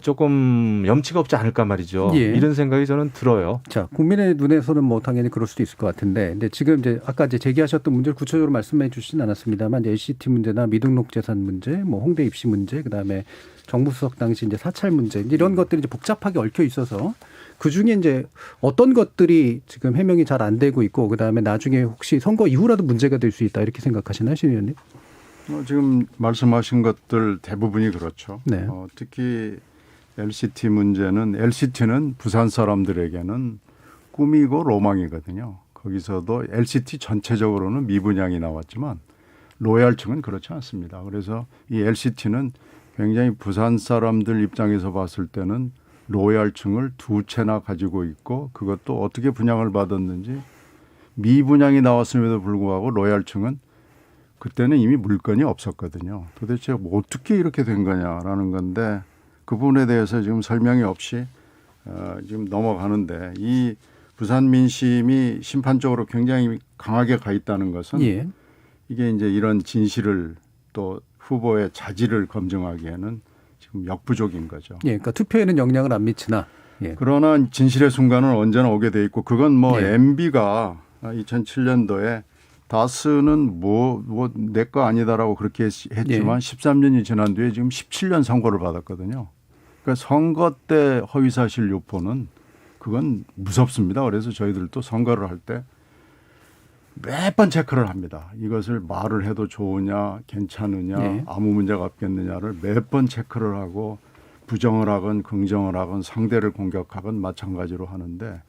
조금 염치가 없지 않을까 말이죠. 예. 이런 생각이 저는 들어요. 자, 국민의 눈에서는 뭐 당연히 그럴 수도 있을 것 같은데, 근데 지금 이제 아까 이제 제기하셨던 문제를 구체적으로 말씀해 주시진 않았습니다만, 이제 LCT 문제나 미등록 재산 문제, 뭐 홍대 입시 문제, 그 다음에 정무수석 당시 이제 사찰 문제, 이제 이런 것들이 이제 복잡하게 얽혀 있어서 그 중에 이제 어떤 것들이 지금 해명이 잘 안 되고 있고 그다음에 나중에 혹시 선거 이후라도 문제가 될 수 있다 이렇게 생각하시나요, 신 의원님? 지금 말씀하신 것들 대부분이 그렇죠. 네. 특히 LCT 문제는 LCT는 부산 사람들에게는 꿈이고 로망이거든요. 거기서도 LCT 전체적으로는 미분양이 나왔지만 로얄층은 그렇지 않습니다. 그래서 이 LCT는 굉장히 부산 사람들 입장에서 봤을 때는 로얄층을 두 채나 가지고 있고 그것도 어떻게 분양을 받았는지 미분양이 나왔음에도 불구하고 로얄층은 그때는 이미 물건이 없었거든요. 도대체 뭐 어떻게 이렇게 된 거냐라는 건데 그 부분에 대해서 지금 설명이 없이 지금 넘어가는데 이 부산 민심이 심판적으로 굉장히 강하게 가 있다는 것은 예. 이게 이제 이런 진실을 또 후보의 자질을 검증하기에는 지금 역부족인 거죠. 예, 그러니까 투표에는 영향을 안 미치나. 예. 그러나 진실의 순간은 언제나 오게 돼 있고 그건 뭐 네. MB가 2007년도에 다스는 내 거 아니다라고 그렇게 했지만 13년이 지난 뒤에 지금 17년 선고를 받았거든요. 그러니까 선거 때 허위사실 유포는 그건 무섭습니다. 그래서 저희들도 선거를 할 때 매번 체크를 합니다. 이것을 말을 해도 좋으냐, 괜찮으냐, 네. 아무 문제가 없겠느냐를 매번 체크를 하고 부정을 하건 긍정을 하건 상대를 공격하건 마찬가지로 하는데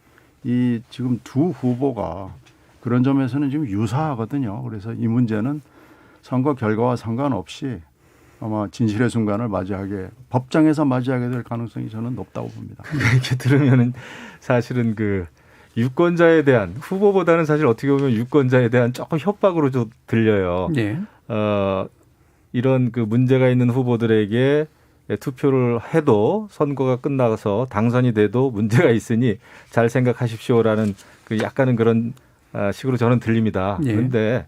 이 지금 두 후보가 그런 점에서는 지금 유사하거든요. 그래서 이 문제는 선거 결과와 상관없이 아마 진실의 순간을 법정에서 맞이하게 될 가능성이 저는 높다고 봅니다. 이렇게 들으면은 사실은 그 유권자에 대한 후보보다는 사실 어떻게 보면 유권자에 대한 조금 협박으로 좀 들려요. 예. 이런 그 문제가 있는 후보들에게 투표를 해도 선거가 끝나서 당선이 돼도 문제가 있으니 잘 생각하십시오라는 그 약간은 그런 식으로 저는 들립니다. 예. 그런데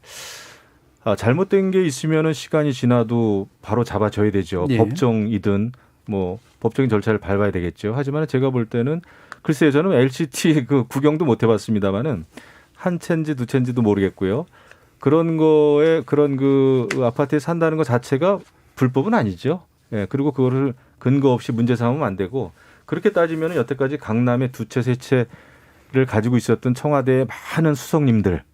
잘못된 게 있으면은 시간이 지나도 바로 잡아줘야 되죠. 예. 법정이든 뭐 법적인 절차를 밟아야 되겠죠. 하지만 제가 볼 때는 글쎄요, 저는 LCT 그 구경도 못 해봤습니다만은 한 채인지 두 채인지도 모르겠고요. 그런 거에 그런 그 아파트에 산다는 것 자체가 불법은 아니죠. 예, 그리고 그거를 근거 없이 문제 삼으면 안 되고 그렇게 따지면은 여태까지 강남에 두 채, 세 채를 가지고 있었던 청와대의 많은 수석님들,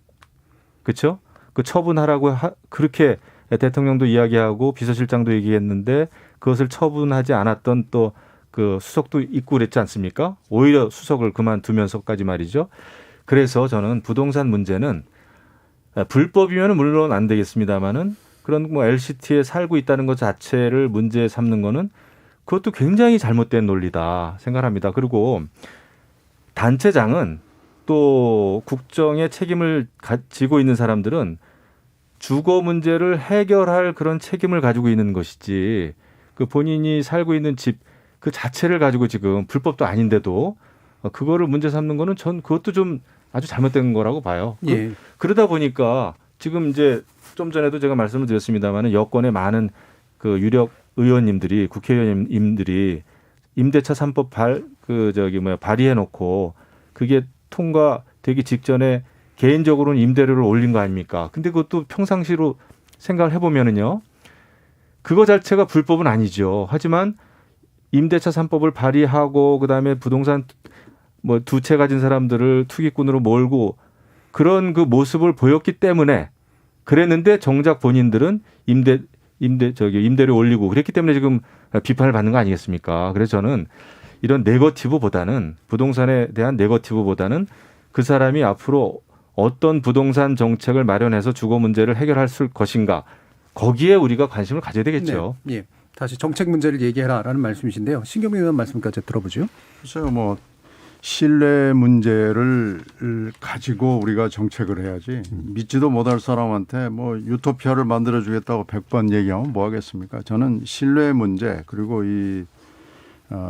그렇죠? 그 처분하라고 그렇게 대통령도 이야기하고 비서실장도 얘기했는데 그것을 처분하지 않았던 또 그 수석도 있고 그랬지 않습니까? 오히려 수석을 그만두면서까지 말이죠. 그래서 저는 부동산 문제는 불법이면 물론 안 되겠습니다만은 그런 뭐 LCT에 살고 있다는 것 자체를 문제 삼는 거는 그것도 굉장히 잘못된 논리다 생각합니다. 그리고 단체장은 또 국정의 책임을 지고 있는 사람들은 주거 문제를 해결할 그런 책임을 가지고 있는 것이지 그 본인이 살고 있는 집 그 자체를 가지고 지금 불법도 아닌데도 그거를 문제 삼는 거는 전 그것도 좀 아주 잘못된 거라고 봐요. 예. 그러다 보니까 지금 이제 좀 전에도 제가 말씀을 드렸습니다만은 여권의 많은 그 유력 의원님들이 국회의원님들이 임대차 3법 발의해 놓고 그게 통과되기 직전에 개인적으로는 임대료를 올린 거 아닙니까? 근데 그것도 평상시로 생각을 해보면은요, 그거 자체가 불법은 아니죠. 하지만 임대차 3법을 발의하고 그다음에 부동산 뭐 두 채 가진 사람들을 투기꾼으로 몰고 그런 그 모습을 보였기 때문에 그랬는데 정작 본인들은 임대료 올리고 그랬기 때문에 지금 비판을 받는 거 아니겠습니까? 그래서 저는 이런 네거티브보다는 부동산에 대한 네거티브보다는 그 사람이 앞으로 어떤 부동산 정책을 마련해서 주거 문제를 해결할 것인가 거기에 우리가 관심을 가져야 되겠죠. 네. 예. 다시 정책 문제를 얘기해라라는 말씀이신데요. 신경민 의원 말씀까지 들어보죠. 글쎄요, 뭐 신뢰 문제를 가지고 우리가 정책을 해야지 믿지도 못할 사람한테 뭐 유토피아를 만들어주겠다고 100번 얘기하면 뭐 하겠습니까? 저는 신뢰 문제 그리고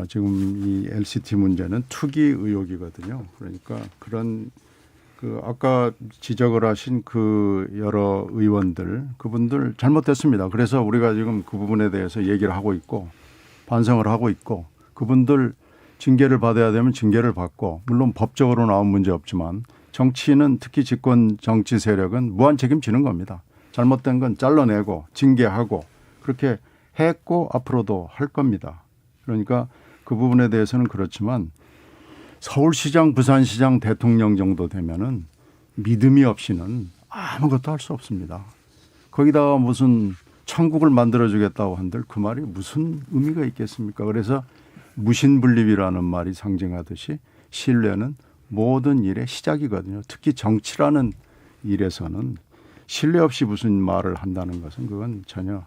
지금 이 LCT 문제는 투기 의혹이거든요. 그러니까 그런 그 아까 지적을 하신 그 여러 의원들 그분들 잘못됐습니다. 그래서 우리가 지금 그 부분에 대해서 얘기를 하고 있고 반성을 하고 있고 그분들 징계를 받아야 되면 징계를 받고 물론 법적으로 나온 문제 없지만 정치인은 특히 집권 정치 세력은 무한 책임지는 겁니다. 잘못된 건 잘라내고 징계하고 그렇게 했고 앞으로도 할 겁니다. 그러니까 그 부분에 대해서는 그렇지만 서울시장, 부산시장, 대통령 정도 되면은 믿음이 없이는 아무것도 할 수 없습니다. 거기다가 무슨 천국을 만들어주겠다고 한들 그 말이 무슨 의미가 있겠습니까? 그래서 무신분립이라는 말이 상징하듯이 신뢰는 모든 일의 시작이거든요. 특히 정치라는 일에서는 신뢰 없이 무슨 말을 한다는 것은 그건 전혀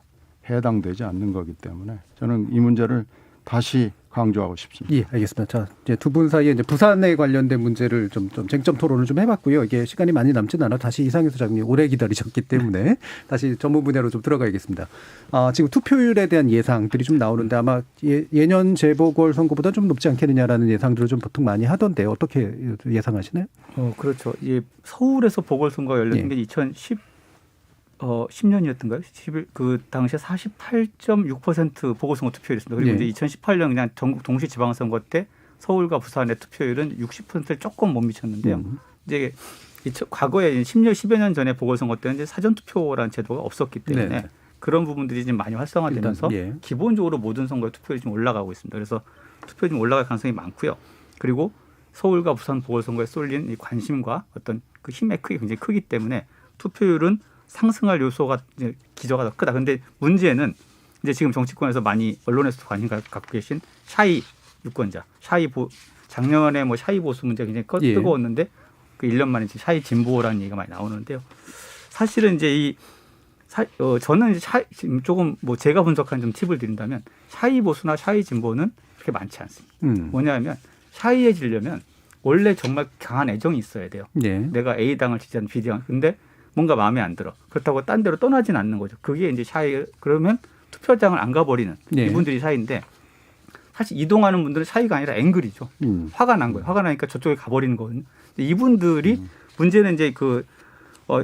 해당되지 않는 거기 때문에 저는 이 문제를 다시 강조하고 싶습니다. 예, 알겠습니다. 자, 이제 두 분 사이에 이제 부산에 관련된 문제를 좀 쟁점 토론을 좀 해봤고요. 이게 시간이 많이 남지는 않아 다시 이상해 소장님이 오래 기다리셨기 때문에 다시 전문 분야로 좀 들어가야겠습니다. 지금 투표율에 대한 예상들이 좀 나오는데 아마 예년 재보궐 선거보다 좀 높지 않겠느냐라는 예상들을 좀 보통 많이 하던데 어떻게 예상하시나요? 그렇죠. 서울에서 보궐선거가 열렸던 게 10년이었던가요? 그 당시에 48.6% 보궐선거 투표율이었습니다. 그리고 이제 2018년 그냥 전국 동시 지방선거 때 서울과 부산의 투표율은 60%를 조금 못 미쳤는데요. 이제 과거에 10여 년 전에 보궐선거 때는 이제 사전투표라는 제도가 없었기 때문에 그런 부분들이 지금 많이 활성화되면서 기본적으로 모든 선거의 투표율이 좀 올라가고 있습니다. 그래서 투표율이 좀 올라갈 가능성이 많고요. 그리고 서울과 부산 보궐선거에 쏠린 이 관심과 어떤 그 힘의 크기가 굉장히 크기 때문에 투표율은 상승할 요소가 이제 기저가 더 크다. 그런데 문제는 이제 지금 정치권에서 많이 언론에서도 관심 갖고 계신 샤이 유권자, 작년에 뭐 샤이 보수 문제가 굉장히 뜨거웠는데 그 1년 만에 이제 샤이 진보라는 얘기가 많이 나오는데요. 사실은 이제 저는 이제 조금 뭐 제가 분석한 좀 팁을 드린다면 샤이 보수나 샤이 진보는 그렇게 많지 않습니다. 뭐냐면 샤이해지려면 원래 정말 강한 애정이 있어야 돼요. 내가 A당을 지지하는 B당. 근데 뭔가 마음에 안 들어. 그렇다고 딴 데로 떠나진 않는 거죠. 그게 이제 샤이, 그러면 투표장을 안 가버리는 이분들이 샤이인데 사실 이동하는 분들은 샤이가 아니라 앵글이죠. 화가 난 거예요. 화가 나니까 저쪽에 가버리는 거거든요. 이분들이 문제는 이제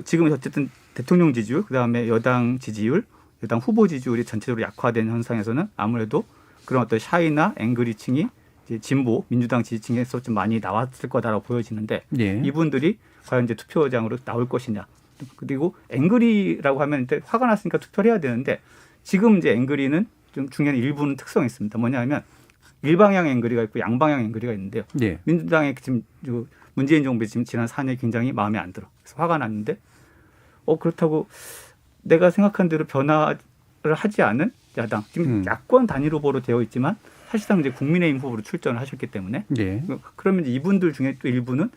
지금 어쨌든 대통령 지지율, 그다음에 여당 지지율, 여당 후보 지지율이 전체적으로 약화된 현상에서는 아무래도 그런 어떤 샤이나 앵글이층이 이제 진보, 민주당 지지층에서 좀 많이 나왔을 거다라고 보여지는데 이분들이 과연 이제 투표장으로 나올 것이냐. 그리고 앵그리라고 하면 이제 화가 났으니까 투표를 해야 되는데 지금 이제 앵그리는 좀 중요한 일부는 특성이 있습니다. 뭐냐면 일방향 앵그리가 있고 양방향 앵그리가 있는데요. 민주당의 지금 문재인 정부의 지금 지난 4년이 굉장히 마음에 안 들어. 그래서 화가 났는데 그렇다고 내가 생각한 대로 변화를 하지 않은 야당 지금 야권 단일 후보로 되어 있지만 사실상 이제 국민의힘 후보로 출전을 하셨기 때문에 그러면 이제 이분들 중에 또 일부는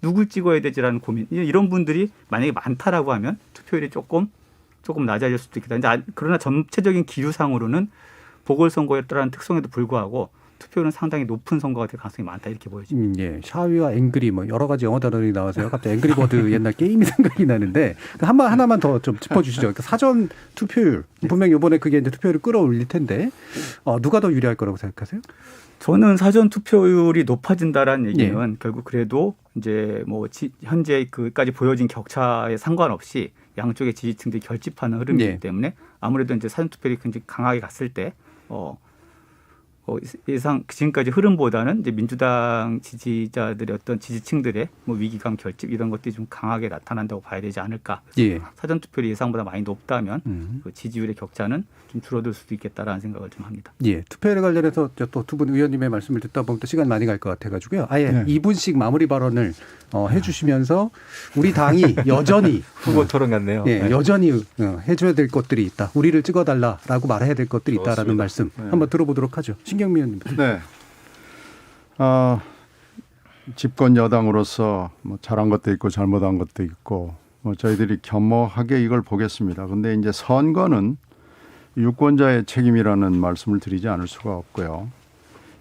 누굴 찍어야 되지라는 고민 이런 분들이 만약에 많다라고 하면 투표율이 조금 낮아질 수도 있겠다. 그러나 전체적인 기류상으로는 보궐선거였다라는 특성에도 불구하고 투표율은 상당히 높은 선거가 될 가능성이 많다 이렇게 보여집니다. 샤위와 앵그리 뭐 여러 가지 영어 단어들이 나와서요. 갑자기 앵그리버드 옛날 게임이 생각이 나는데 하나만 더 좀 짚어주시죠. 그러니까 사전 투표율 분명히 이번에 그게 이제 투표율을 끌어올릴 텐데 누가 더 유리할 거라고 생각하세요? 저는 사전 투표율이 높아진다라는 얘기는 결국 그래도 이제 뭐 현재 그까지 보여진 격차에 상관없이 양쪽의 지지층들이 결집하는 흐름이기 때문에 아무래도 이제 사전 투표율이 굉장히 강하게 갔을 때 예상 지금까지 흐름보다는 이제 민주당 지지자들의 어떤 지지층들의 뭐 위기감 결집 이런 것들이 좀 강하게 나타난다고 봐야 되지 않을까. 사전 투표율이 예상보다 많이 높다면 그 지지율의 격차는 좀 줄어들 수도 있겠다라는 생각을 좀 합니다. 투표율에 관련해서 또 두 분 의원님의 말씀을 듣다 보면 또 시간 많이 갈 것 같아가지고요. 아예 2분씩 마무리 발언을 해주시면서 우리 당이 여전히 후보 토론 같네요. 여전히 해줘야 될 것들이 있다. 우리를 찍어달라라고 말해야 될 것들이 있다라는 말씀 한번 들어보도록 하죠. 신경미 의원님. 집권 여당으로서 뭐 잘한 것도 있고 잘못한 것도 있고 뭐 저희들이 겸허하게 이걸 보겠습니다. 그런데 이제 선거는 유권자의 책임이라는 말씀을 드리지 않을 수가 없고요.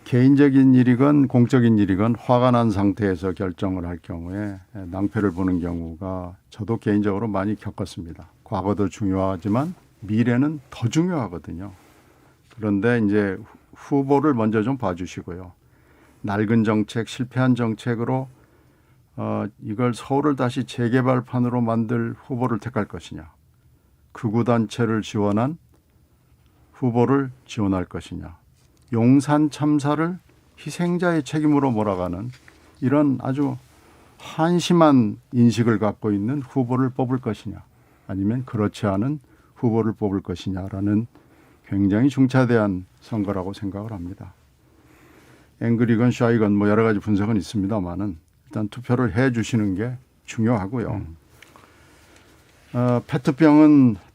개인적인 일이건 공적인 일이건 화가 난 상태에서 결정을 할 경우에 낭패를 보는 경우가 저도 개인적으로 많이 겪었습니다. 과거도 중요하지만 미래는 더 중요하거든요. 그런데 이제 후보를 먼저 좀 봐주시고요. 낡은 정책, 실패한 정책으로 이걸 서울을 다시 재개발판으로 만들 후보를 택할 것이냐. 극우단체를 지원한 후보를 지원할 것이냐. 용산 참사를 희생자의 책임으로 몰아가는 이런 아주 한심한 인식을 갖고 있는 후보를 뽑을 것이냐. 아니면 그렇지 않은 후보를 뽑을 것이냐라는 굉장히 중차대한 선거라고 생각을 합니다. 앵그리건 샤이건 뭐 여러 가지 분석은 있습니다만은 일단 투표를 해 주시는 게 중요하고요.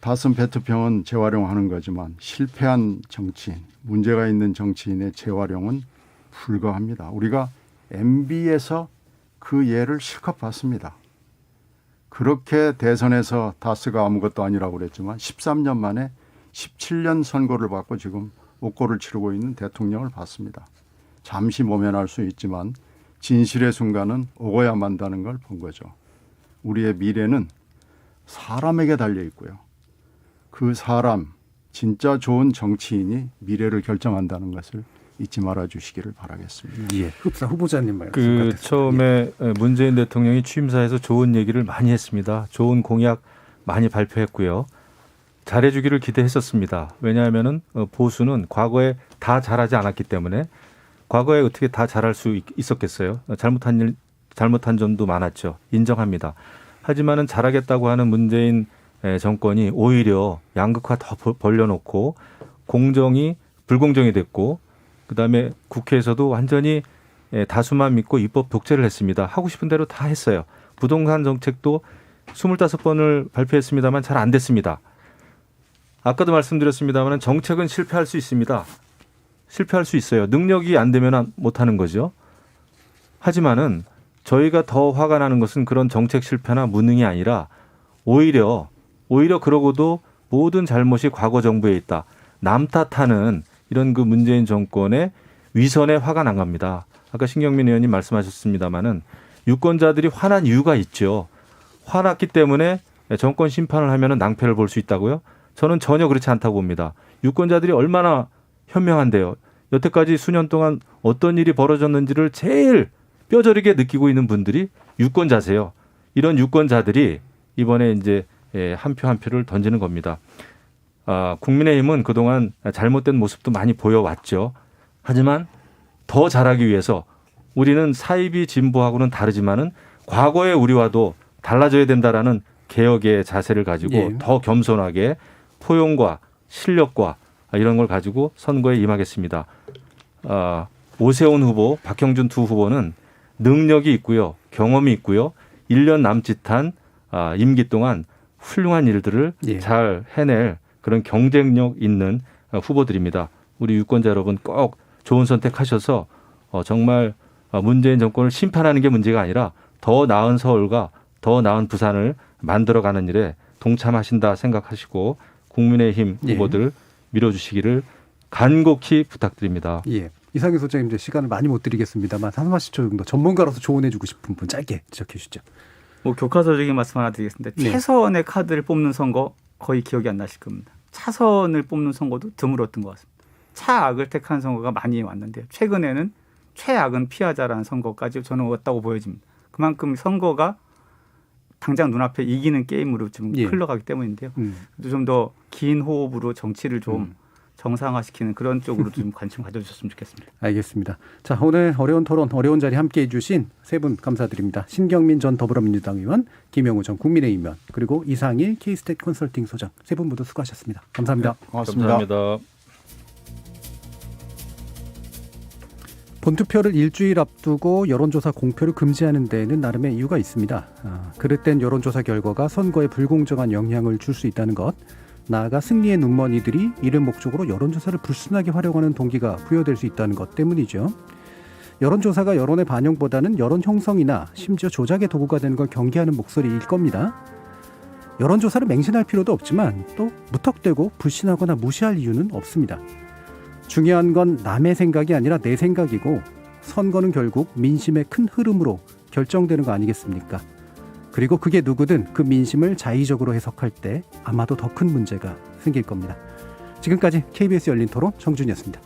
다슨 페트병은 재활용하는 거지만 실패한 정치인, 문제가 있는 정치인의 재활용은 불가합니다. 우리가 MB에서 그 예를 실컷 봤습니다. 그렇게 대선에서 다스가 아무것도 아니라고 그랬지만 13년 만에 17년 선고를 받고 지금 옥고를 치르고 있는 대통령을 봤습니다. 잠시 모면할 수 있지만 진실의 순간은 오고야 만다는 걸 본 거죠. 우리의 미래는 사람에게 달려 있고요. 그 사람, 진짜 좋은 정치인이 미래를 결정한다는 것을 잊지 말아 주시기를 바라겠습니다. 예. 흡사 후보자님 말씀 그 같았습니다. 처음에 문재인 대통령이 취임사에서 좋은 얘기를 많이 했습니다. 좋은 공약 많이 발표했고요. 잘해주기를 기대했었습니다. 왜냐하면은 보수는 과거에 다 잘하지 않았기 때문에 과거에 어떻게 다 잘할 수 있었겠어요. 잘못한 점도 많았죠. 인정합니다. 하지만은 잘하겠다고 하는 문재인 정권이 오히려 양극화 더 벌려놓고 공정이 불공정이 됐고 그다음에 국회에서도 완전히 다수만 믿고 입법 독재를 했습니다. 하고 싶은 대로 다 했어요. 부동산 정책도 25번을 발표했습니다만 잘 안 됐습니다. 아까도 말씀드렸습니다만 정책은 실패할 수 있습니다. 실패할 수 있어요. 능력이 안 되면 못하는 거죠. 하지만은 저희가 더 화가 나는 것은 그런 정책 실패나 무능이 아니라 오히려 그러고도 모든 잘못이 과거 정부에 있다. 남 탓하는 이런 그 문재인 정권의 위선에 화가 난 겁니다. 아까 신경민 의원님 말씀하셨습니다마는 유권자들이 화난 이유가 있죠. 화났기 때문에 정권 심판을 하면은 낭패를 볼 수 있다고요? 저는 전혀 그렇지 않다고 봅니다. 유권자들이 얼마나 현명한데요. 여태까지 수년 동안 어떤 일이 벌어졌는지를 제일 뼈저리게 느끼고 있는 분들이 유권자세요. 이런 유권자들이 이번에 이제 한 표 한 표를 던지는 겁니다. 국민의힘은 그동안 잘못된 모습도 많이 보여왔죠. 하지만 더 잘하기 위해서 우리는 사이비 진보하고는 다르지만은 과거의 우리와도 달라져야 된다라는 개혁의 자세를 가지고 예. 더 겸손하게 포용과 실력과 이런 걸 가지고 선거에 임하겠습니다. 오세훈 후보, 박형준 두 후보는 능력이 있고요. 경험이 있고요. 1년 남짓한 임기 동안 훌륭한 일들을 예. 잘 해낼 그런 경쟁력 있는 후보들입니다. 우리 유권자 여러분 꼭 좋은 선택하셔서 정말 문재인 정권을 심판하는 게 문제가 아니라 더 나은 서울과 더 나은 부산을 만들어가는 일에 동참하신다 생각하시고 국민의힘 후보들 밀어주시기를 간곡히 부탁드립니다. 예. 이상희 소장님 이제 시간을 많이 못 드리겠습니다만 30초 정도 전문가로서 조언해주고 싶은 분 짧게 지적해 주시죠. 뭐 교과서적인 말씀 하나 드리겠습니다. 네. 최선의 카드를 뽑는 선거 거의 기억이 안 나실 겁니다. 차선을 뽑는 선거도 드물었던 것 같습니다. 차악을 택한 선거가 많이 왔는데 최근에는 최악은 피하자라는 선거까지 저는 왔다고 보여집니다. 그만큼 선거가 당장 눈앞에 이기는 게임으로 좀 예. 흘러가기 때문인데요. 좀 더 긴 호흡으로 정치를 좀 정상화시키는 그런 쪽으로 좀 관심 가져주셨으면 좋겠습니다. 알겠습니다. 자, 오늘 어려운 토론, 어려운 자리 함께해 주신 세 분 감사드립니다. 신경민 전 더불어민주당 의원, 김영우 전 국민의힘 의원, 그리고 이상일 K스탯 컨설팅 소장 세 분 모두 수고하셨습니다. 감사합니다. 네, 고맙습니다. 감사합니다. 본투표를 일주일 앞두고 여론조사 공표를 금지하는 데에는 나름의 이유가 있습니다. 그릇된 여론조사 결과가 선거에 불공정한 영향을 줄 수 있다는 것, 나아가 승리의 눈머니들이 이를 목적으로 여론조사를 불순하게 활용하는 동기가 부여될 수 있다는 것 때문이죠. 여론조사가 여론의 반영보다는 여론 형성이나 심지어 조작의 도구가 되는 걸 경계하는 목소리일 겁니다. 여론조사를 맹신할 필요도 없지만 또 무턱대고 불신하거나 무시할 이유는 없습니다. 중요한 건 남의 생각이 아니라 내 생각이고 선거는 결국 민심의 큰 흐름으로 결정되는 거 아니겠습니까? 그리고 그게 누구든 그 민심을 자의적으로 해석할 때 아마도 더 큰 문제가 생길 겁니다. 지금까지 KBS 열린 토론 정준이었습니다.